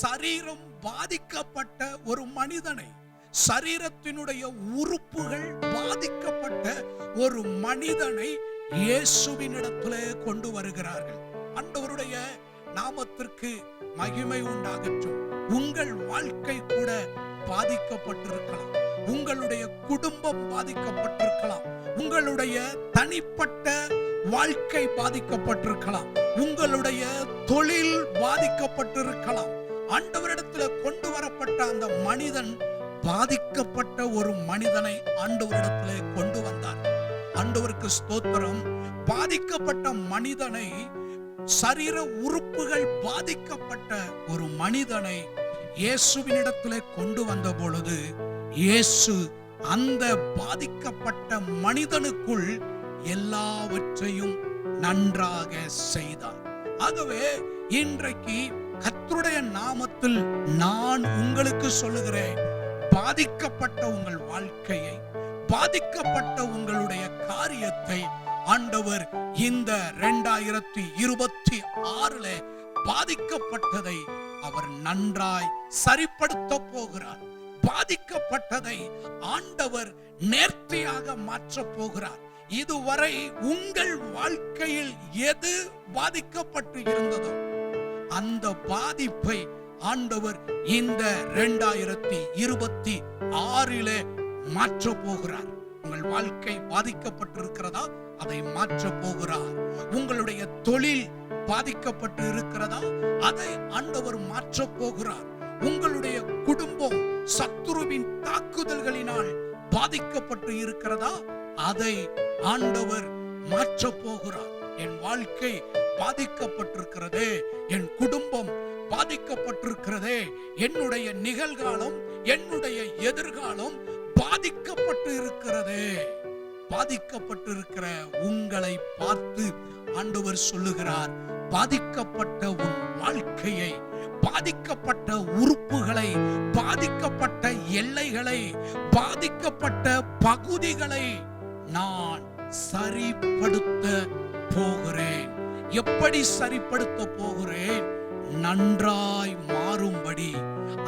சரீரம் பாதிக்கப்பட்ட ஒரு மனிதனை, சரீரத்தினுடைய உறுப்புகள் பாதிக்கப்பட்ட ஒரு மனிதனை இயேசுவினிடத்திலே கொண்டு வருகிறார்கள். ஆண்டவருடைய நாமத்திற்கு மகிமை உண்டாகட்டும். உங்கள் வாழ்க்கை கூட பாதிக்கப்பட்டிருக்கலாம், உங்களுடைய குடும்பம் பாதிக்கப்பட்டிருக்கலாம், உங்களுடைய தனிப்பட்ட வாழ்க்கை பாதிக்கப்பட்டிருக்கலாம், உங்களுடைய தொழில் பாதிக்கப்பட்டிருக்கலாம். ஆண்டவரிடத்தில் கொண்டு வரப்பட்ட அந்த மனிதன் பாதிக்கப்பட்ட ஒரு மனிதனை ஆண்டவரிடத்தில் கொண்டு வந்தார். ஆண்டவருக்கு ஸ்தோத்திரம். பாதிக்கப்பட்ட மனிதனை, சரீர உறுப்புகள் பாதிக்கப்பட்ட ஒரு மனிதனை இயேசுவினிடத்திலே கொண்டு வந்த பொழுது, இயேசு அந்த பாதிக்கப்பட்ட மனிதனுக்குள் எல்லாவற்றையும் நன்றாக செய்தார். ஆகவே இன்றைக்கு கர்த்தருடைய நாமத்தில் நான் உங்களுக்கு சொல்லுகிறேன், பாதிக்கப்பட்ட உங்கள் வாழ்க்கையை, பாதிக்கப்பட்ட உங்களுடைய காரியத்தை ஆண்டவர் இந்த 2026 பாதிக்கப்பட்டதை அவர் நன்றாய் சரிப்படுத்த போகிறார். பாதிக்கப்பட்டதை ஆண்டவர் நேர்த்தியாக மாற்ற போகிறார். இதுவரை உங்கள் வாழ்க்கையில் எது பாதிக்கப்பட்டு இருந்ததோ அந்த பாதிப்பை ஆண்டவர் இந்த 2026 மாற்ற போகிறார். உங்கள் வாழ்க்கை பாதிக்கப்பட்டிருக்கிறதா? அதை மாற்ற போகிறார். உங்களுடைய தொழில் பாதிக்கப்பட்டு இருக்கிறதா? அதை ஆண்டவர் மாற்ற போகிறார். உங்களுடைய குடும்பம் சத்துருவின் தாக்குதல்களினால் பாதிக்கப்பட்டு இருக்கிறதா? அதை ஆண்டவர் மாற்ற போகிறார். என் வாழ்க்கை பாதிக்கப்பட்டிருக்கிறதே, என் குடும்பம் பாதிக்கப்பட்டிருக்கிறதே, என்னுடைய நிகழ்காலம், என்னுடைய எதிர்காலம் பாதிக்கப்பட்டு இருக்கிறதே. பாதிக்கப்பட்டிருக்கிற உங்களை பார்த்து ஆண்டவர் சொல்லுகிறார், பாதிக்கப்பட்ட உன் வாழ்க்கையை, பாதிக்கப்பட்ட உறுப்புகளை, பாதிக்கப்பட்ட எல்லைகளை, பாதிக்கப்பட்ட பகுதிகளை நான் சரிப்படுத்த போகிறேன். எப்படி சரிப்படுத்த போகிறேன்? நன்றாய் மாறும்படி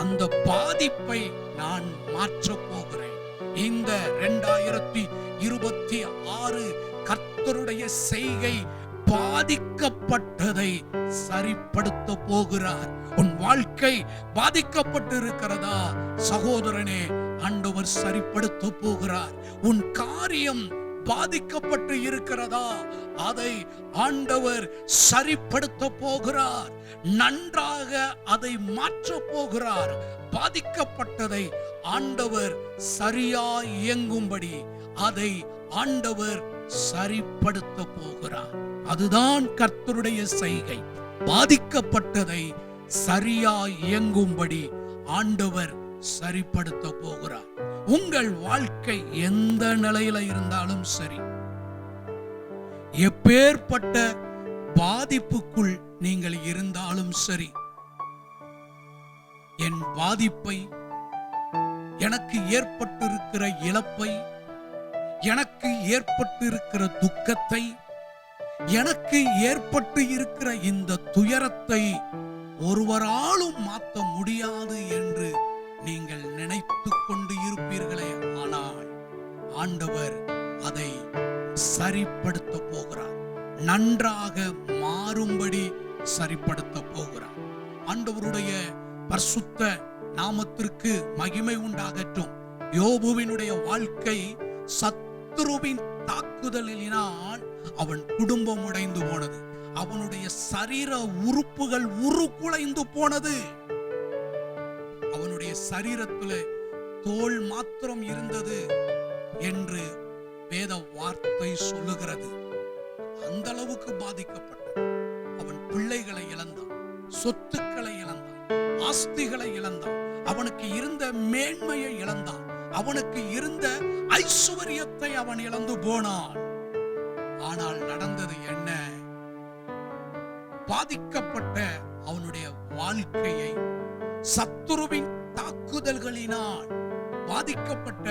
அந்த பாதிப்பை நான் மாற்ற போகிறேன். இந்த 2026 கர்த்தருடைய செய்கை பாதிக்கப்பட்டதை சரிப்படுத்த போகிறார். உன் வாழ்க்கை பாதிக்கப்பட்டு இருக்கிறதா சகோதரனே? ஆண்டவர் சரிப்படுத்த போகிறார். உன் காரியம் பாதிக்கப்பட்டு இருக்கிறதா? அதை ஆண்டவர் சரிப்படுத்த போகிறார். நன்றாக அதை மாற்ற போகிறார். பாதிக்கப்பட்டதை ஆண்டவர் சரியாய் இயங்கும்படி அதை ஆண்டவர் சரிப்படுத்த போகிறார். அதுதான் கர்த்தருடைய செய்கை. பாதிக்கப்பட்டதை சரியாய் இயங்கும்படி ஆண்டவர் சரிப்படுத்த போகிறார். உங்கள் வாழ்க்கை எந்த நிலையில இருந்தாலும் சரி, எப்பேற்பட்ட பாதிப்புக்குள் நீங்கள் இருந்தாலும் சரி, என் பாதிப்பை, எனக்கு ஏற்பட்டிருக்கிற இழப்பை, எனக்கு ஏற்பட்டிருக்கிற துக்கத்தை, எனக்கு ஏற்பட்டு இருக்கிற இந்த துயரத்தை ஒருவராலும் மாற்ற முடியாது என்று நீங்கள் நினைத்து கொண்டு இருப்பீர்களே, ஆனால் ஆண்டவர் அதை சரிப்படுத்த போகிறார். நன்றாக மாறும்படி சரிப்படுத்த போகிறார். ஆண்டவருடைய பரிசுத்த நாமத்திற்கு மகிமை உண்டாகட்டும். யோபுவினுடைய வாழ்க்கை சத்துருவின் தாக்குதலினால் அவன் குடும்பம் உடைந்து போனது. அவனுடைய சரீர உறுப்புகள் உருக்குலைந்து போனது. அவனுடைய சரீரத்தில் தோல் மாத்திரம் இருந்தது என்று வேத வார்த்தை சொல்லுகிறது. அந்த அளவுக்கு பாதிக்கப்பட்டான். அவன் பிள்ளைகளை இழந்தான், சொத்துக்களை இழந்தான், ஆஸ்திகளை இழந்தான், அவனுக்கு இருந்த மேன்மையை இழந்தான், அவனுக்கு இருந்த ஐஸ்வர்யத்தை அவன் இழந்து போனான். ஆனால் நடந்தது என்ன? பாதிக்கப்பட்ட அவனுடைய வாழ்க்கையை சத்துருவின் தாக்குதல்களினால் பாதிக்கப்பட்ட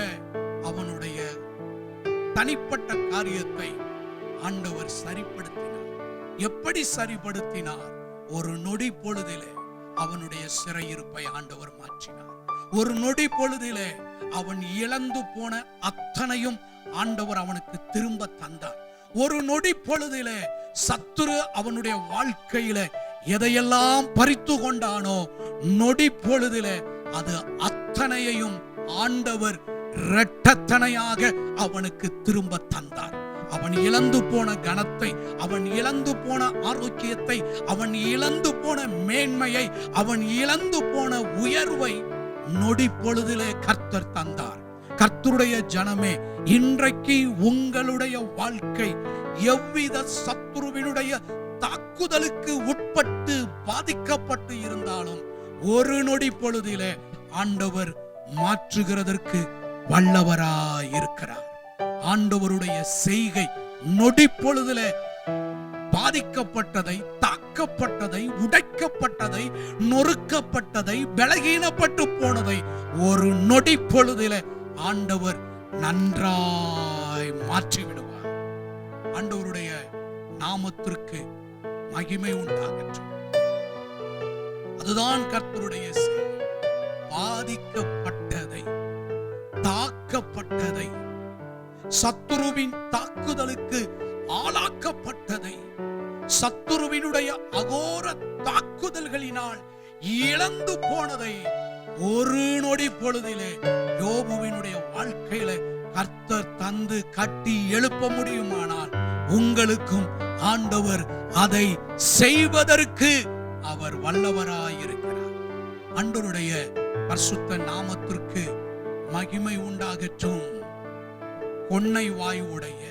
அவனுடைய தனிப்பட்ட காரியத்தை ஆண்டவர் சரிப்படுத்தினார். எப்படி சரிப்படுத்தினார்? ஒரு நொடி பொழுதிலே அவனுடைய சிறையிருப்பை ஆண்டவர் மாற்றினார். ஒரு நொடி பொழுதிலே அவன் இழந்து போன அத்தனையும் ஆண்டவர் அவனுக்கு திரும்ப தந்தார். ஒரு நொடி பொழுதிலே சத்துரு அவனுடைய வாழ்க்கையில எதையெல்லாம் பறித்து கொண்டானோ, நொடி பொழுதிலே அது அத்தனையையும் ஆண்டவர் இரட்டத்தனையாக அவனுக்கு திரும்ப தந்தார். அவன் இழந்து போன கனத்தை, அவன் இழந்து போன ஆரோக்கியத்தை, அவன் இழந்து போன மேன்மையை, அவன் இழந்து போன உயர்வை நொடி பொழுதிலே கர்த்தர் தந்தார். கர்த்தருடைய ஜனமே, இன்றைக்கு உங்களுடைய வாழ்க்கை எவ்வித சத்துருவினுடைய தாக்குதலுக்கு உட்பட்டு பாதிக்கப்பட்டு இருந்தாலும் ஒரு நொடி பொழுதிலே ஆண்டவர் மாற்றுகிறதற்கு வல்லவராயிருக்கிறார். ஆண்டவருடைய செய்கை நொடி பொழுதிலே பாதிக்கப்பட்டதை, தாக்கப்பட்டதை, உடைக்கப்பட்டதை, நொறுக்கப்பட்டதை, பலகீனப்பட்டு போனதை ஒரு நொடி பொழுதிலே ஆண்டவர் நன்றாய் மாற்றிவிடுவார். ஆண்டவருடைய நாமத்திற்கு மகிமை உண்டாகட்டும். அதுதான் கர்த்தருடைய செய்கை. பாதிக்கப்பட்டதை, தாக்கப்பட்டதை, சத்துருவின் தாக்குதலுக்கு ஆளாக்கப்பட்டதை, சத்துருவினுடைய அகோர தாக்குதல்களினால் இழந்து போனதை ஒரு நொடி பொழுதிலே யோபுவினுடைய வாழ்க்கையில கர்த்தர் தந்து கட்டி எழுப்ப முடியுமானால் உங்களுக்கும் ஆண்டவர் அதை செய்வதற்கு அவர் வல்லவராயிருக்கிறார். ஆண்டவருடைய பரிசுத்த நாமத்திற்கு மகிமை உண்டாகட்டும். கொன்னை வாயுடைய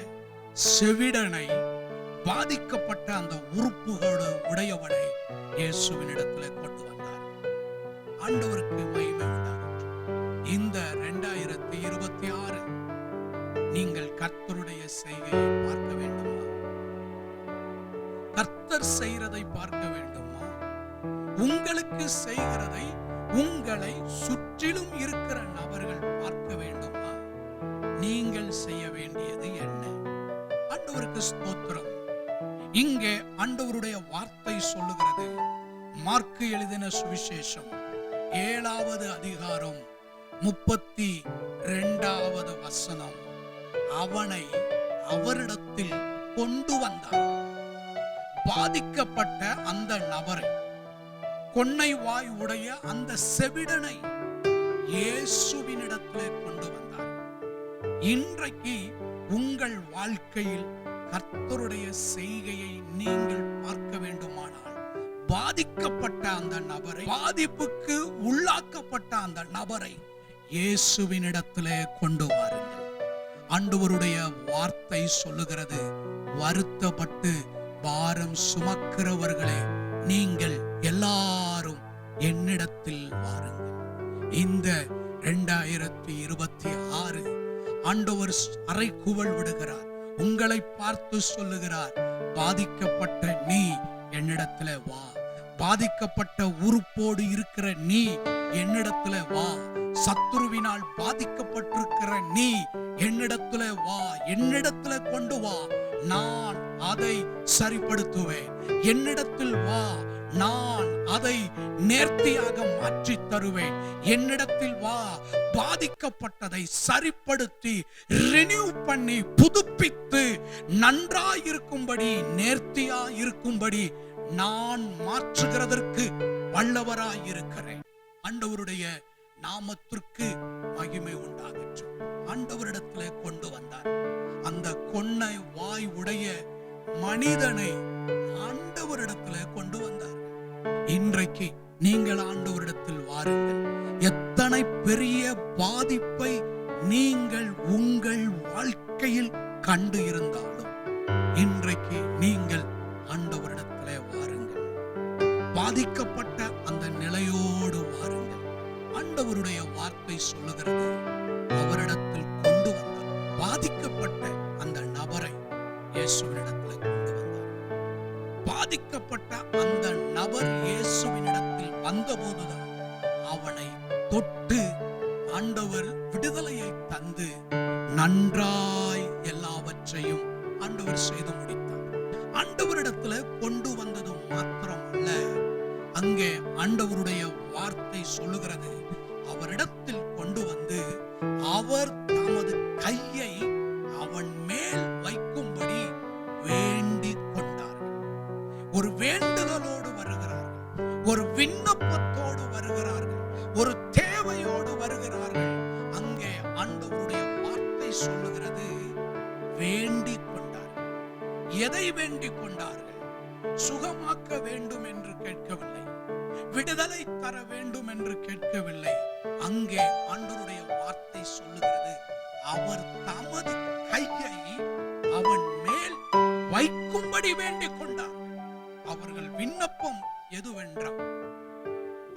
செவிடனை, பாதிக்கப்பட்ட அந்த உறுப்புகளோடு உடையவனை இயேசுவினிடத்தில் கொண்டு வந்தார். ஆண்டவருக்கு மகிமை உண்டாகட்டும். இந்த 2026 நீங்கள் கர்த்தருடைய செய்கையை பார்க்க வேண்டுமா? கர்த்தர் செய்கிறதை பார்க்க வேண்டுமா? உங்களுக்கு செய்கிறதை உங்களை சுற்றிலும் இருக்கிற நபர்கள் பார்க்க வேண்டுமா? நீங்கள் செய்ய வேண்டியது என்ன? ஆண்டவருக்கு ஸ்தோத்திரம். இங்கே ஆண்டவருடைய வார்த்தை சொல்லுகிறது. மார்க்கு எழுதின சுவிசேஷம் 7வது அதிகாரம் 32வது வசனம். அவனை அவரிடத்தில் கொண்டு வந்தார். பாதிக்கப்பட்ட அந்த நபரை, கொன்னை வாய் உடைய அந்த செவிடனை இயேசுவினிடத்திலே கொண்டு வந்தார். இன்றைக்கு உங்கள் வாழ்க்கையில் கர்த்தருடைய செய்கையை நீங்கள் பார்க்க வேண்டுமானால், பாதிக்கப்பட்ட அந்த நபரை, பாதிப்புக்கு உள்ளாக்கப்பட்ட அந்த நபரை இயேசுவினிடத்திலே கொண்டு வாருங்கள். ஆண்டவருடைய வார்த்தை சொல்லுகிறது, வருத்தப்பட்டு பாரம் சுமக்கிறவர்களே, நீங்கள் எல்லாரும் என்னிடத்தில் வாருங்கள். இந்த 2026 ஆண்டவர் அறைகூவல் விடுகிறார். உங்களை பார்த்து சொல்லுகிறார், பாதிக்கப்பட்ட நீ என்னிடத்துல வா. பாதிக்கப்பட்ட உறுப்போடு இருக்கிற நீ என்னிடத்துல வா. சத்துருவினால் பாதிக்கப்பட்டிருக்கிற நீ என்னிடத்துல வா. என்னிடத்துல கொண்டு வா, நான் அதை சரிப்படுத்துவேன். என்னிடத்தில் வா, நான் அதை நேர்த்தியாக மாற்றி தருவேன். என்னிடத்தில் வா, பாதிக்கப்பட்டதை சரிப்படுத்தி ரினியூ பண்ணி புதுப்பித்து நன்றாயிருக்கும்படி, நேர்த்தியாயிருக்கும்படி நான் மாற்றுகிறதற்கு வல்லவராயிருக்கிறேன். ஆண்டவருடைய நாமத்திற்கு மகிமை உண்டாகட்டும். ஆண்டவரிடத்திலே கொண்டு வந்தார். அந்த கொன்னை வாய் உடைய மனிதனை ஆண்டவரிடத்திலே கொண்டு வந்தார். இன்றைக்கு நீங்கள் ஆண்டவரிடத்தில் வாருங்கள். எத்தனை பெரிய பாதிப்பை நீங்கள் உங்கள் வாழ்க்கையில் கண்டு இருந்தாலும் இன்றைக்கு நீங்கள் ஆண்டவரிடத்திலே வாருங்கள். பாதிக்கப்பட்ட அந்த நிலையோடு வாருங்கள். ஆண்டவருடைய வார்த்தை சொல்லுகிறது, அவரிடத்தில் கொண்டு வந்தார். பாதிக்கப்பட்ட அந்த நபரை இயேசுவினிடத்தில் கொண்டு வந்தார். பாதிக்கப்பட்ட அந்த நபர் இயேசுவினிடத்தில் வந்தபோதுதான் அவனை தொட்டு ஆண்டவர் விடுதலையை தந்து நன்றாய் எல்லாவற்றையும் ஆண்டவர் செய்து முடித்தார். ஆண்டவரிடத்துல கொண்டு வந்தது மாத்திரமல்ல, அங்கே ஆண்டவருடைய வார்த்தை சொல்லுகிறது, அவரிடத்தில் கொண்டு வந்து அவர் தமது கையை அவன் மேல் வைக்கும்படி வேண்டிக் கொண்டார்கள். ஒரு வேண்டுதலோடு வருகிறார்கள், ஒரு விண்ணப்பத்தோடு வருகிறார்கள், ஒரு தேவையோடு வருகிறார்கள். அங்கே ஆண்டவருடைய வார்த்தை சொல்லுகிறது, வேண்டிக் கொண்டார்கள். எதை வேண்டிக் கொண்டார்கள்? சுகமாக்க வேண்டும் என்று கேட்கவில்லை, விடுதலை தர வேண்டும் என்று கேட்கவில்லை. அங்கே ஆண்டவருடைய வார்த்தை சொல்லுகிறது, அவர் தமது கையை அவன் மேல் வைக்கும்படி வேண்டிக் கொண்டார். அவர்கள் விண்ணப்பம் எதுவென்றால்,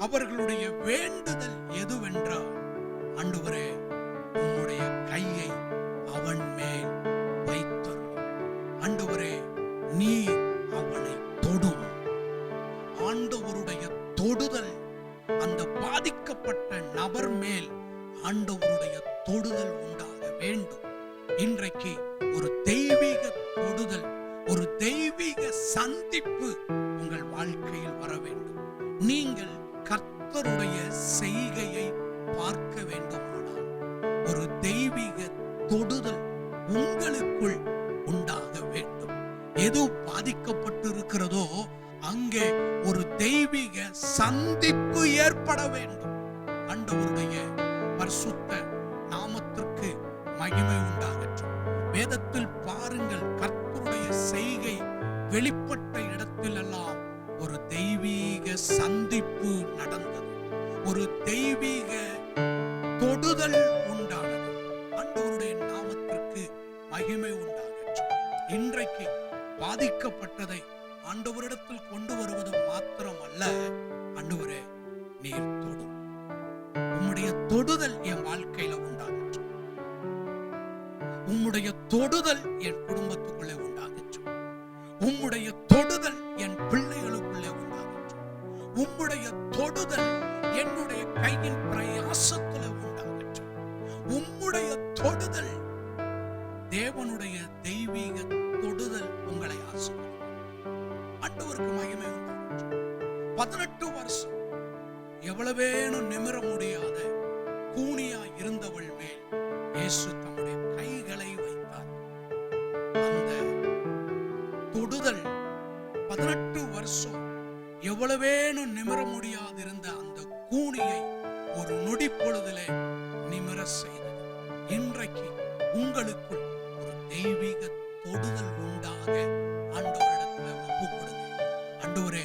அவர்களுடைய வேண்டுதல் எதுவென்றால், ஆண்டவரே உம்முடைய கையை அவன் மேல் வைத்தருளும், ஆண்டவரே நீர் அவனை தொடும். ஆண்டவருடைய தொடுதல், அந்த பாதிக்கப்பட்ட நபர் மேல் ஆண்டவருடைய தொடுதல் உண்டாக வேண்டும். இன்றைக்கு ஒரு தெய்வீக தொடுதல், ஒரு தெய்வீக சந்திப்பு உங்கள் வாழ்க்கையில் வர வேண்டும். நீங்கள் கர்த்தருடைய செய்கையை பார்க்க வேண்டுமானால் ஒரு தெய்வீக தொடுதல் உங்களுக்குள் உண்டாக வேண்டும். எது பாதிக்கப்பட்டு இருக்கிறதோ அங்கே ஒரு தெய்வீக சந்திப்பு ஏற்பட வேண்டும். ஆண்டவருடைய பரிசுத்த நாமத்திற்கு மகிமை உண்டாகட்டும். வேதத்தில் பாருங்கள், கர்த்தருடைய செய்கை வெளிப்பட்ட இடத்தில் எல்லாம் ஒரு தெய்வீக சந்திப்பு நடந்தது, ஒரு தெய்வீக தொடுதல் உண்டானது. ஆண்டவருடைய நாமத்திற்கு மகிமை உண்டாகட்டும். இன்றைக்கு பாதிக்கப்பட்டதை ஆண்டவரிடத்தில் கொண்டு வருவது மாத்திரம் அல்ல, ஆண்டவரே நீர் தொடும், உம்முடைய தொடுதல் என் வாழ்க்கையில உண்டாகட்டும், உம்முடைய தொடுதல் என் குடும்பத்துக்குள்ளே உண்டாகட்டும், உம்முடைய தொடுதல் என் பிள்ளைகளுக்குள்ளே உண்டாகட்டும், உம்முடைய தொடுதல் என்னுடைய கையின் பிரயாசத்துல உண்டாகட்டும், உம்முடைய தொடுதல், தேவனுடைய தெய்வீக தொடுதல் உங்களை ஆசீர்வதிக்கும். ஆண்டவருக்கு மகிமை உண்டாகட்டும். 18 வருஷம் எவ்வளவேனும் நிமிர முடியாத கூனியா இருந்தவள் மேல் இயேசு தம்முடைய கைகளை வைத்தார். அந்த தொடுதல் 18 வருஷம் எவ்வளவேனும் நிமிர முடியாதிருந்த அந்த கூனியை ஒரு நொடி பொழுதிலே நிமிர செய்தது. இன்றைக்கு உங்களுக்குள் ஒரு தெய்வீக தொடுதல் உண்டாக ஆண்டவரிடத்துல ஒப்பு கொடுங்க. ஆண்டவரே,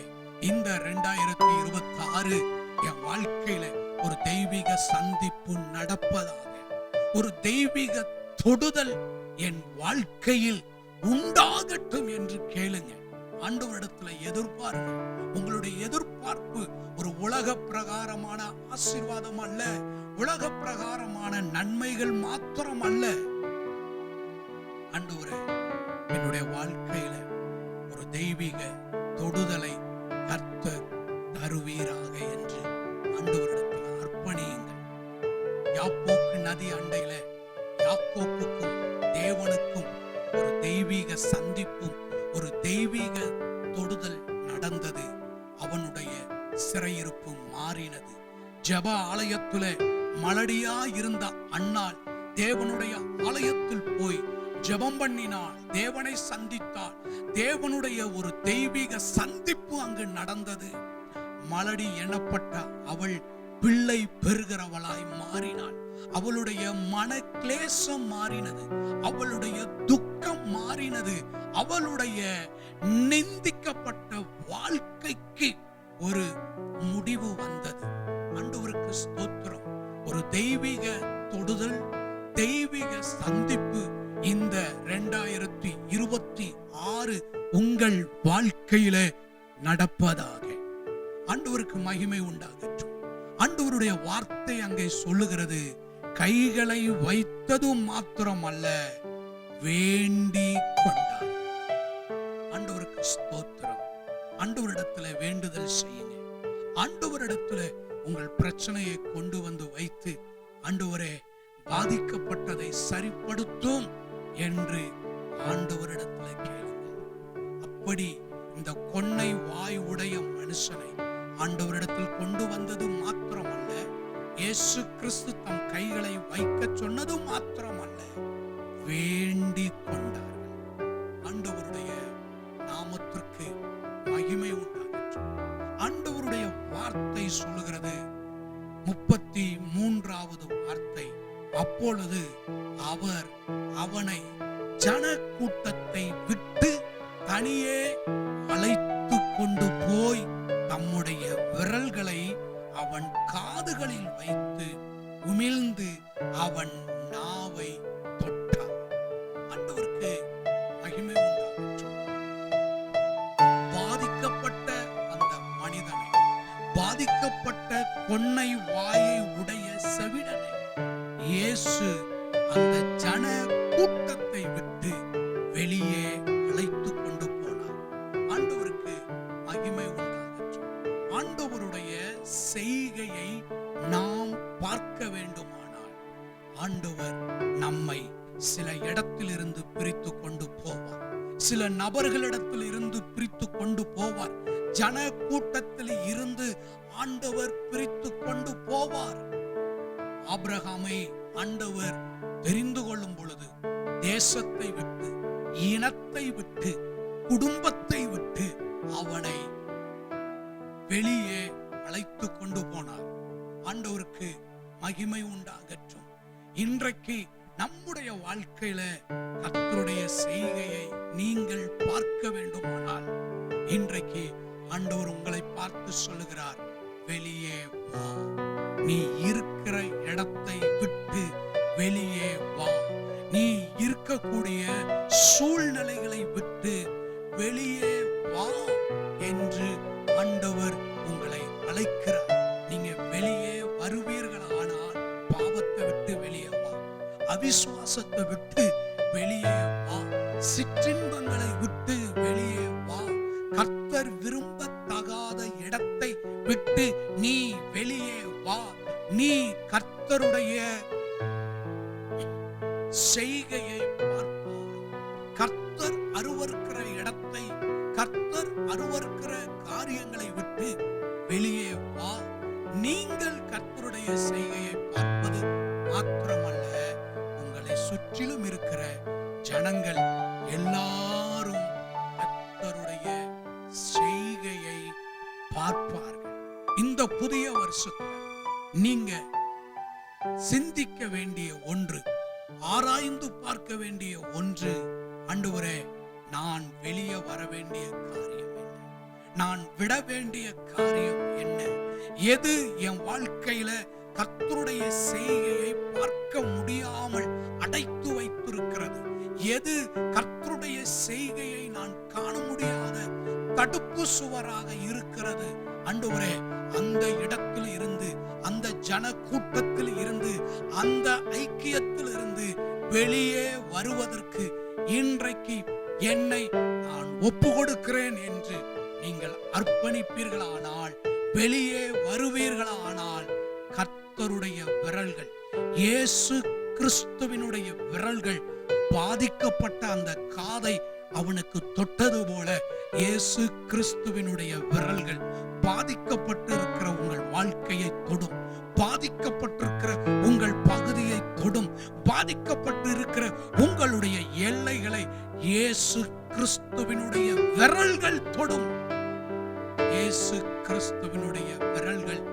இந்த 2026 என் வாழ்க்கையில ஒரு தெய்வீக சந்திப்பு நடப்பதாக, ஒரு தெய்வீக தொடுதல் என் வாழ்க்கையில் உண்டாகட்டும் என்று கேளுங்க. ஆண்டவரிடத்துல எதிர்பாருங்க. உங்களுடைய எதிர்பார்ப்பு ஒரு உலக பிரகாரமான ஆசீர்வாதம் அல்ல, உலக பிரகாரமான நன்மைகள் மாத்திரம் அல்ல. ஆண்டவரே, என்னுடைய வாழ்க்கையில ஒரு தெய்வீக தொடுதலை கர்த்தர் தருவீராக என்று ஆண்டவரிடத்தில் அர்ப்பணியுங்கள். யாப்போக்கு நதி அண்டையில யாக்கோப்புக்கும் தேவனுக்கும் ஒரு தெய்வீக சந்திப்பும் ஒரு தெய்வீக தொடுதல் நடந்தது. அவனுடைய சிறையிருப்பு மாறினது. ஜெப ஆலயத்துல மலடியா இருந்த அன்னாள் தேவனுடைய ஆலயத்தில் போய் ஜெபம் பண்ணினாள், தேவனை சந்தித்தாள். தேவனுடைய ஒரு தெய்வீக சந்திப்பு அங்கு நடந்தது. மலடி எனப்பட்ட அவள் பிள்ளை பெறுகிறவளாய் மாறினாள். அவளுடைய மன கிளேசம் மாறினது, அவளுடைய துக்கம் மாறினது, அவளுடைய நிந்திக்கப்பட்ட வாழ்க்கைக்கு ஒரு முடிவு வந்தது. ஆண்டவருக்கு ஸ்தோத்திரம். ஒரு தெய்வீக தொடுதல், தெய்வீக சந்திப்பு இந்த 2026 உங்கள் வாழ்க்கையில நடப்பதாக. ஆண்டவருக்கு மகிமை உண்டாகட்டும். ஆண்டவருடைய வார்த்தை அங்கே சொல்லுகிறது, கைகளை வைத்ததும் மாத்திரம் அல்ல, வேண்டிக் கொண்டார். ஆண்டவருக்கு ஸ்தோத்திரம். ஆண்டவரிடத்துல வேண்டுதல் செய்யுங்க. ஆண்டவரிடத்துல உங்கள் பிரச்சனையை கொண்டு வந்து வைத்து, ஆண்டவரே பாதிக்கப்பட்டதை சரிப்படுத்தும் என்று ஆண்டவரிடத்துல கேளுங்கள். அப்படி இந்த கொன்னை வாய் உடைய மனுஷனை ஆண்டவரிடத்தில் கொண்டு வந்தது மாத்திரமல்ல, இயேசு கிறிஸ்து தம் கைகளை வைக்க சொன்னது மாத்திரமல்ல, வேண்டிக் கொண்டார்கள். ஆண்டவருடைய நாமத்திற்கு மகிமை உண்டாகட்டும். ஆண்டவருடைய வார்த்தை சொல்லுகிறது, 33வது வார்த்தை, அப்பொழுது அவர் அவனை ஜன கூட்டத்தை விட்டு தனியே அழைத்து கொண்டு போய் தம்முடைய விரல்களை அவன் காதுகளில் வைத்து உமிழ்ந்து அவன் நாவை தொட்டார். ஆண்டவருக்கு மகிமை உண்டாகட்டும். பாதிக்கப்பட்ட அந்த மனிதனை, பாதிக்கப்பட்ட கொன்னை வாயை உடைய செவிடனை இயேசு அந்த ஜன கூட்டத்தை விட்டு வெளியே அழைத்து கொண்டு போனார். ஆண்டவருக்கு மகிமை உண்டாகட்டும். ஆண்டவருடைய செய்கையை நாம் பார்க்க வேண்டுமானால் ஆண்டவர் நம்மை சில இடத்திலிருந்து பிரித்து கொண்டு போவார். சில நபர்களிடத்தில் இருந்து பிரித்து கொண்டு போவார். ஜன கூட்டத்தில் இருந்து ஆண்டவர் பிரித்து கொண்டு போவார். ஆபிரகாமை ஆண்டவர் தெரிந்து கொள்ளும் பொழுது தேசத்தை விட்டு, இனத்தை விட்டு, குடும்பத்தை விட்டு அவனை வெளியே அழைத்து கொண்டு போனார். ஆண்டவருக்கு மகிமை உண்டாகட்டும். இன்றைக்கு நம்முடைய வாழ்க்கையில கர்த்தருடைய செய்கையை நீங்கள் பார்க்க வேண்டுமானால் இன்றைக்கு ஆண்டவர் உங்களை பார்த்து சொல்லுகிறார், வெளியே வா. நீ இருக்கிற இடத்தை விட்டு வெளியே வா. நீ இருக்கக்கூடிய சூழ்நிலைகளை விட்டு வெளியே வா என்று ஆண்டவர் உங்களை அழைக்கிறார். நீங்க வெளியே வருவீர்களானால் பாவத்தை விட்டு வெளியே வா, அவிசுவாசத்தை விட்டு வெளியே வா, சிற்றின்பங்களை விட்டு வெளியே வா, கர்த்தர் விரும்பத்தகாத இடத்தை விட்டு நீ வெளியே வா. நீ கர்த்தருடைய செய்கையை பார்ப்பாய். கர்த்தர் அருவருக்கிற இடத்தை, கர்த்தர் அருவருக்கிற காரியங்களை விட்டு வெளியே வா. நீங்கள் கர்த்தருடைய செய்கையை பார்ப்பது மாத்திரமல்ல, உங்களை சுற்றிலும் இருக்கிற ஜனங்கள் எல்லாரும் கர்த்தருடைய செய்கையை பார்ப்பார்கள். இந்த புதிய வருஷத்துல நீங்க சிந்திக்க வேண்டிய ஒன்று, ஆராய்ந்து பார்க்க வேண்டிய ஒன்று, ஆண்டவரே நான் வெளியே வர வேண்டிய காரியம் என்ன, நான் விட வேண்டிய காரியம் என்ன, எது என் வாழ்க்கையில கர்த்தருடைய செய்கையை பார்க்க முடியாமல் அடைத்து வைத்திருக்கிறது, எது கர்த்தருடைய செய்கையை நான் காண முடியாத தடுப்பு சுவராக இருக்கிறது. ஆண்டவரே அந்த இடத்தில் இருந்து, அந்த ஜன கூட்டத்தில் இருந்து, அந்த ஐக்கியத்தில் இருந்து வெளியே வருவதற்கு இன்றைக்கு என்னை நான் ஒப்பு கொடுக்கிறேன் என்று நீங்கள் அர்ப்பணிப்பீர்களானால், வெளியே வருவீர்களானால், கர்த்தருடைய விரல்கள், இயேசு கிறிஸ்துவினுடைய விரல்கள் பாதிக்கப்பட்ட அந்த காதை அவனுக்கு தொட்டது போல இயேசு கிறிஸ்துவினுடைய விரல்கள் பாதிக்கப்பட்டிருக்கிற உங்கள் வாழ்க்கையை தொடும், பாதிக்கப்பட்டிருக்கிற உங்கள் பகுதியை தொடும், பாதிக்கப்பட்டிருக்கிற உங்களுடைய எல்லைகளை இயேசு கிறிஸ்துவினுடைய விரல்கள் தொடும். இயேசு கிறிஸ்துவினுடைய விரல்கள்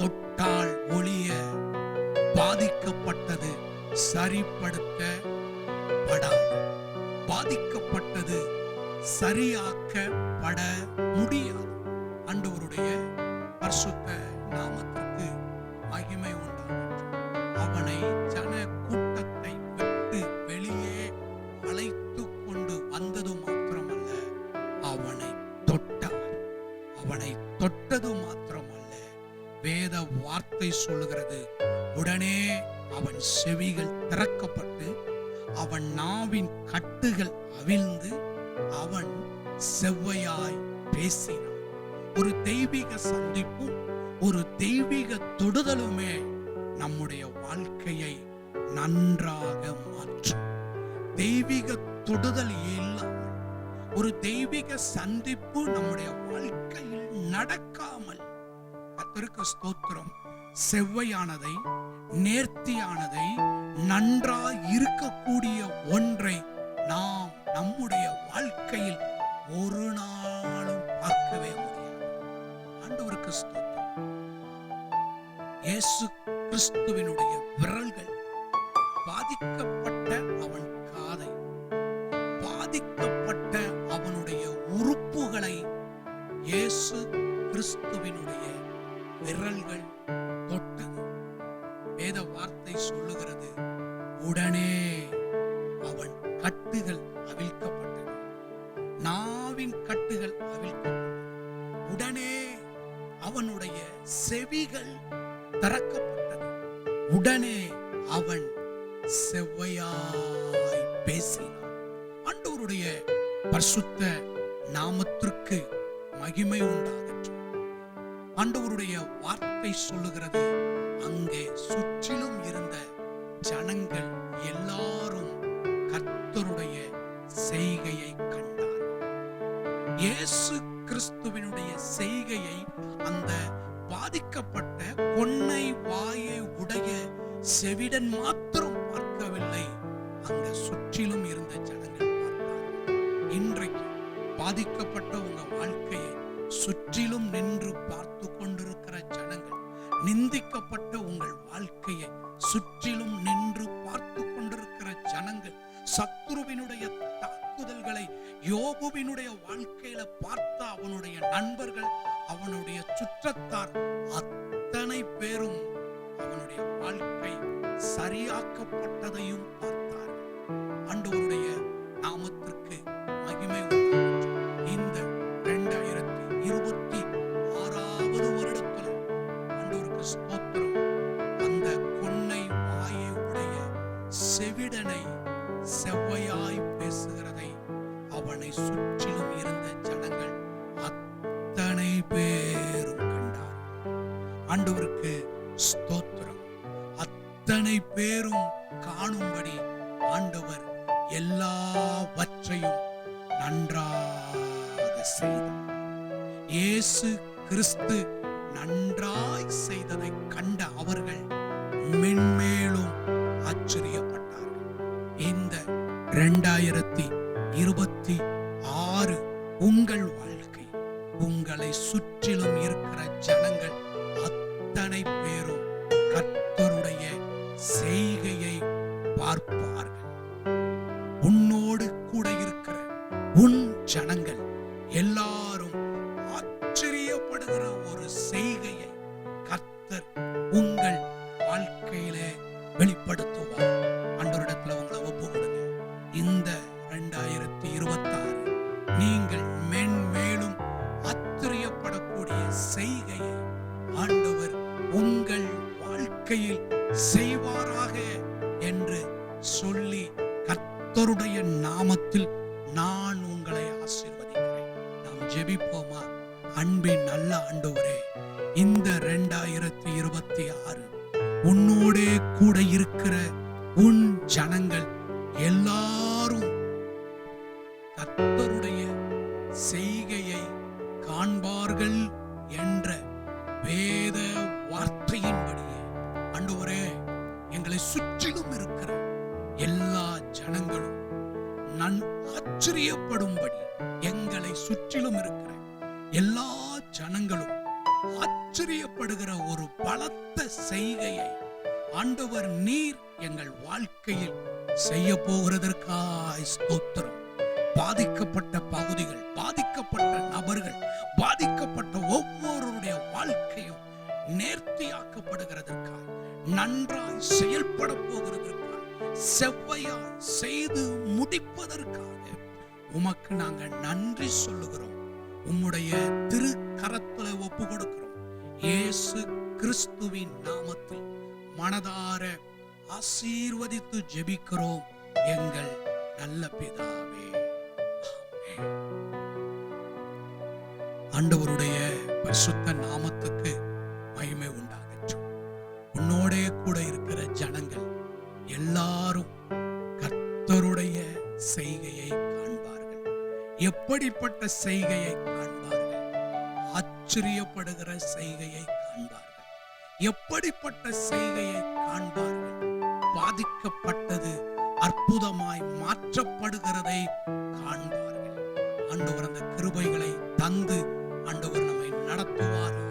தொட்டால் ஒழிய பாதிக்கப்பட்டது சரிப்படுத்தப்படாது, பாதிக்கப்பட்டது சரியாக்கப்பட முடியாது. ஆண்டவருடைய பரிசுத்த நாமத்திற்கு மகிமை உண்டாகட்டும். அவனை ஜன கூட்டத்தை விட்டு வெளியே அழைத்து கொண்டு வந்தது மாத்திரமல்ல, அவனை தொட்டார். அவனை தொட்டது மாத்திரமல்ல, வேத வார்த்தை சொல்லுகிறது, உடனே அவன் செவிகள் திறக்கப்பட்டு அவன் நாவின் கட்டுகள் அவிழ்ந்து அவன் செவ்வையாய் பேசினான். ஒரு தெய்வீக சந்திப்பும் ஒரு தெய்வீக தொடுதலுமே நம்முடைய வாழ்க்கையை நன்றாக மாற்றும். தெய்வீக தொடுதல் இல்லாமல், ஒரு தெய்வீக சந்திப்பு நம்முடைய வாழ்க்கையில் நடக்காமல் கர்த்தருக்கு ஸ்தோத்திரம். செவ்வையானதை, நேர்த்தியானதை, நன்றாய் இருக்கக்கூடிய ஒன்றை நாம் நம்முடைய வாழ்க்கையில் ஒரு நாளும் பார்க்கவே முடியாது. ஆண்டவருக்கு ஸ்தோத்திரம். இயேசு கிறிஸ்துவினுடைய விரல்கள் பாதிக்கப்பட்ட அவன் காதை, பாதிக்கப்பட்ட அவனுடைய உறுப்புகளை இயேசு கிறிஸ்துவினுடைய விரல்கள் தொட்டது. வேத வார்த்தை சொல்லுகிறது, உடனே அவன் கட்டுகள் அவிழ்க்கப்பட்டது, நாவின் கட்டுகள் அவிழ்க்கப்பட்டது. உடனே அவனுடைய செவிகள் திறக்கப்பட்டது. உடனே அவன் செவ்வையாய் பேசினான். ஆண்டவருடைய பரிசுத்த நாமத்திற்கு மகிமை உண்டாகட்டும். ஆண்டவருடைய வார்த்தை சொல்லுகிறது, அங்கே சுற்றிலும் இருந்த ஜனங்கள் எல்லாரும் கர்த்தருடைய செய்கையை கண்டார். இயேசு கிறிஸ்துவினுடைய செய்கையை அந்த பாதிக்கப்பட்ட கொன்னை வாயை உடைய செவிடன் மாத்திரம் பார்க்கவில்லை, அங்க சுற்றிலும் இருந்த ஜனங்கள் பார்த்தார்கள். இன்றைக்கு பாதிக்கப்பட்ட உங்க வாழ்க்கையை சுற்றிலும் நின்று பார்த்து கொண்டிருக்கிற ஜனங்கள், நிந்திக்கப்பட்ட உங்கள் வாழ்க்கையை சுற்றிலும் நின்று பார்த்து கொண்டிருக்கிற ஜனங்கள், சத்துருவினுடைய தாக்குதல்களை யோபுவினுடைய வாழ்க்கையில பார்த்த அவனுடைய நண்பர்கள், அவனுடைய சுற்றத்தார் அத்தனை பேரும் அவனுடைய வாழ்க்கை சரியாக்கப்பட்டதையும் பார்த்தார். ஆண்டவருடைய நாமத்திற்கு மகிமை உண்டாகட்டும். இந்த 2026 வருடத்துல ஆண்டவருக்கு ஸ்தோத்திரம், அந்த கொன்னை வாயை உடைய செவிடனை செவ்வையாய் பேசுகிறதை அவனை சுற்றிலும் இருந்த ஜனங்கள் அத்தனை பேரும் கண்டார். ஆண்டவருக்கு ஸ்தோத்திரம். அத்தனை பேரும் காணும்படி ஆண்டவர் எல்லாவற்றையும் நன்றாக செய்தார். இயேசு கிறிஸ்து நன்றாய் செய்ததை கண்ட அவர்கள் மென்மேலும் ஆச்சரியப்பட்டார்கள். இந்த 2026 உங்கள் வாழ்க்கை, உங்களை சுற்றிலும் இருக்கிற ஜனங்கள் அத்தனை பேரும் கர்த்தருடைய செய்கையை பார்ப்பார்கள். உன்னோடு கூட இருக்கிற உன் ஜனங்கள் எல்லாரும் ஆச்சரியப்படுகிற ஒரு செய்கையை கர்த்தர் உங்கள் வாழ்க்கையிலே வெளிப்படுத்துவார். ஆண்டவரிடத்துல உங்களை ஒப்பு கொடுங்க. இந்த 2026 நீங்கள் மென்மேலும் ஆச்சரியப்படக்கூடிய செய்கையை ஆண்டவர் உங்கள் வாழ்க்கையில் செய்வாராக என்று சொல்லி கர்த்தருடைய நாமத்தில் நான் உங்களை ஆசீர்வதிக்கிறேன். நாம் ஜெபிப்போமா? அன்பின் நல்ல ஆண்டவரே, இந்த 2026 உன்னோடே கூட இருக்கிற உன் ஜனங்கள் எல்லாரும் கர்த்தருடைய செய்கையை காண்பார்கள் என்ற வேத வார்த்தையின்படியே ஆண்டவரே, எங்களை சுற்றிலும் இருக்கிற எல்லா ஜனங்களும் ஆச்சரியப்படும்படி, எங்களை சுற்றிலும் இருக்கிற எல்லா ஜனங்களும் ஆச்சரியப்படுகிற ஒரு பலத்த செய்கையை ஆண்டவர் நீர் எங்கள் வாழ்க்கையில் செய்ய போகிறதற்காய் ஸ்தோத்திரம். பாதிக்கப்பட்ட பகுதிகள், பாதிக்கப்பட்ட நபர்கள், பாதிக்கப்பட்ட ஒவ்வொருடைய வாழ்க்கையும் நேர்த்தியாக்கப்படுகிறதற்காக, நன்றாய் செயல்பட போகிறதற்காக, செவ்வையாய் செய்து முடிப்பதற்காக உமக்கு நாங்கள் நன்றி சொல்லுகிறோம். உம்முடைய திரு கரத்துல ஒப்பு கொடுக்கிறோம். இயேசு கிறிஸ்துவின் நாமத்தில் மனதார ஆசீர்வதித்து ஜெபிக்கிறோம் எங்கள் நல்ல பிதாவே. ஆண்டவருடைய பரிசுத்த நாமத்துக்கு மகிமை உண்டாகட்டும். உன்னோடே கூட இருக்கிற ஜனங்கள் எல்லாரும் கர்த்தருடைய செய்கையை காண்பார்கள். எப்படிப்பட்ட செய்கையை காண்பார்கள்? ஆச்சரியப்படுகிற செய்கையை காண்பார்கள். எப்படிப்பட்ட செய்கையை காண்பார்கள்? பாதிக்கப்பட்டது அற்புதமாய் மாற்றப்படுகிறதை காண்பார்கள். ஆண்டவர் அந்த கிருபைகளை தந்து ஆண்டவர் நம்மை நடத்துவார்.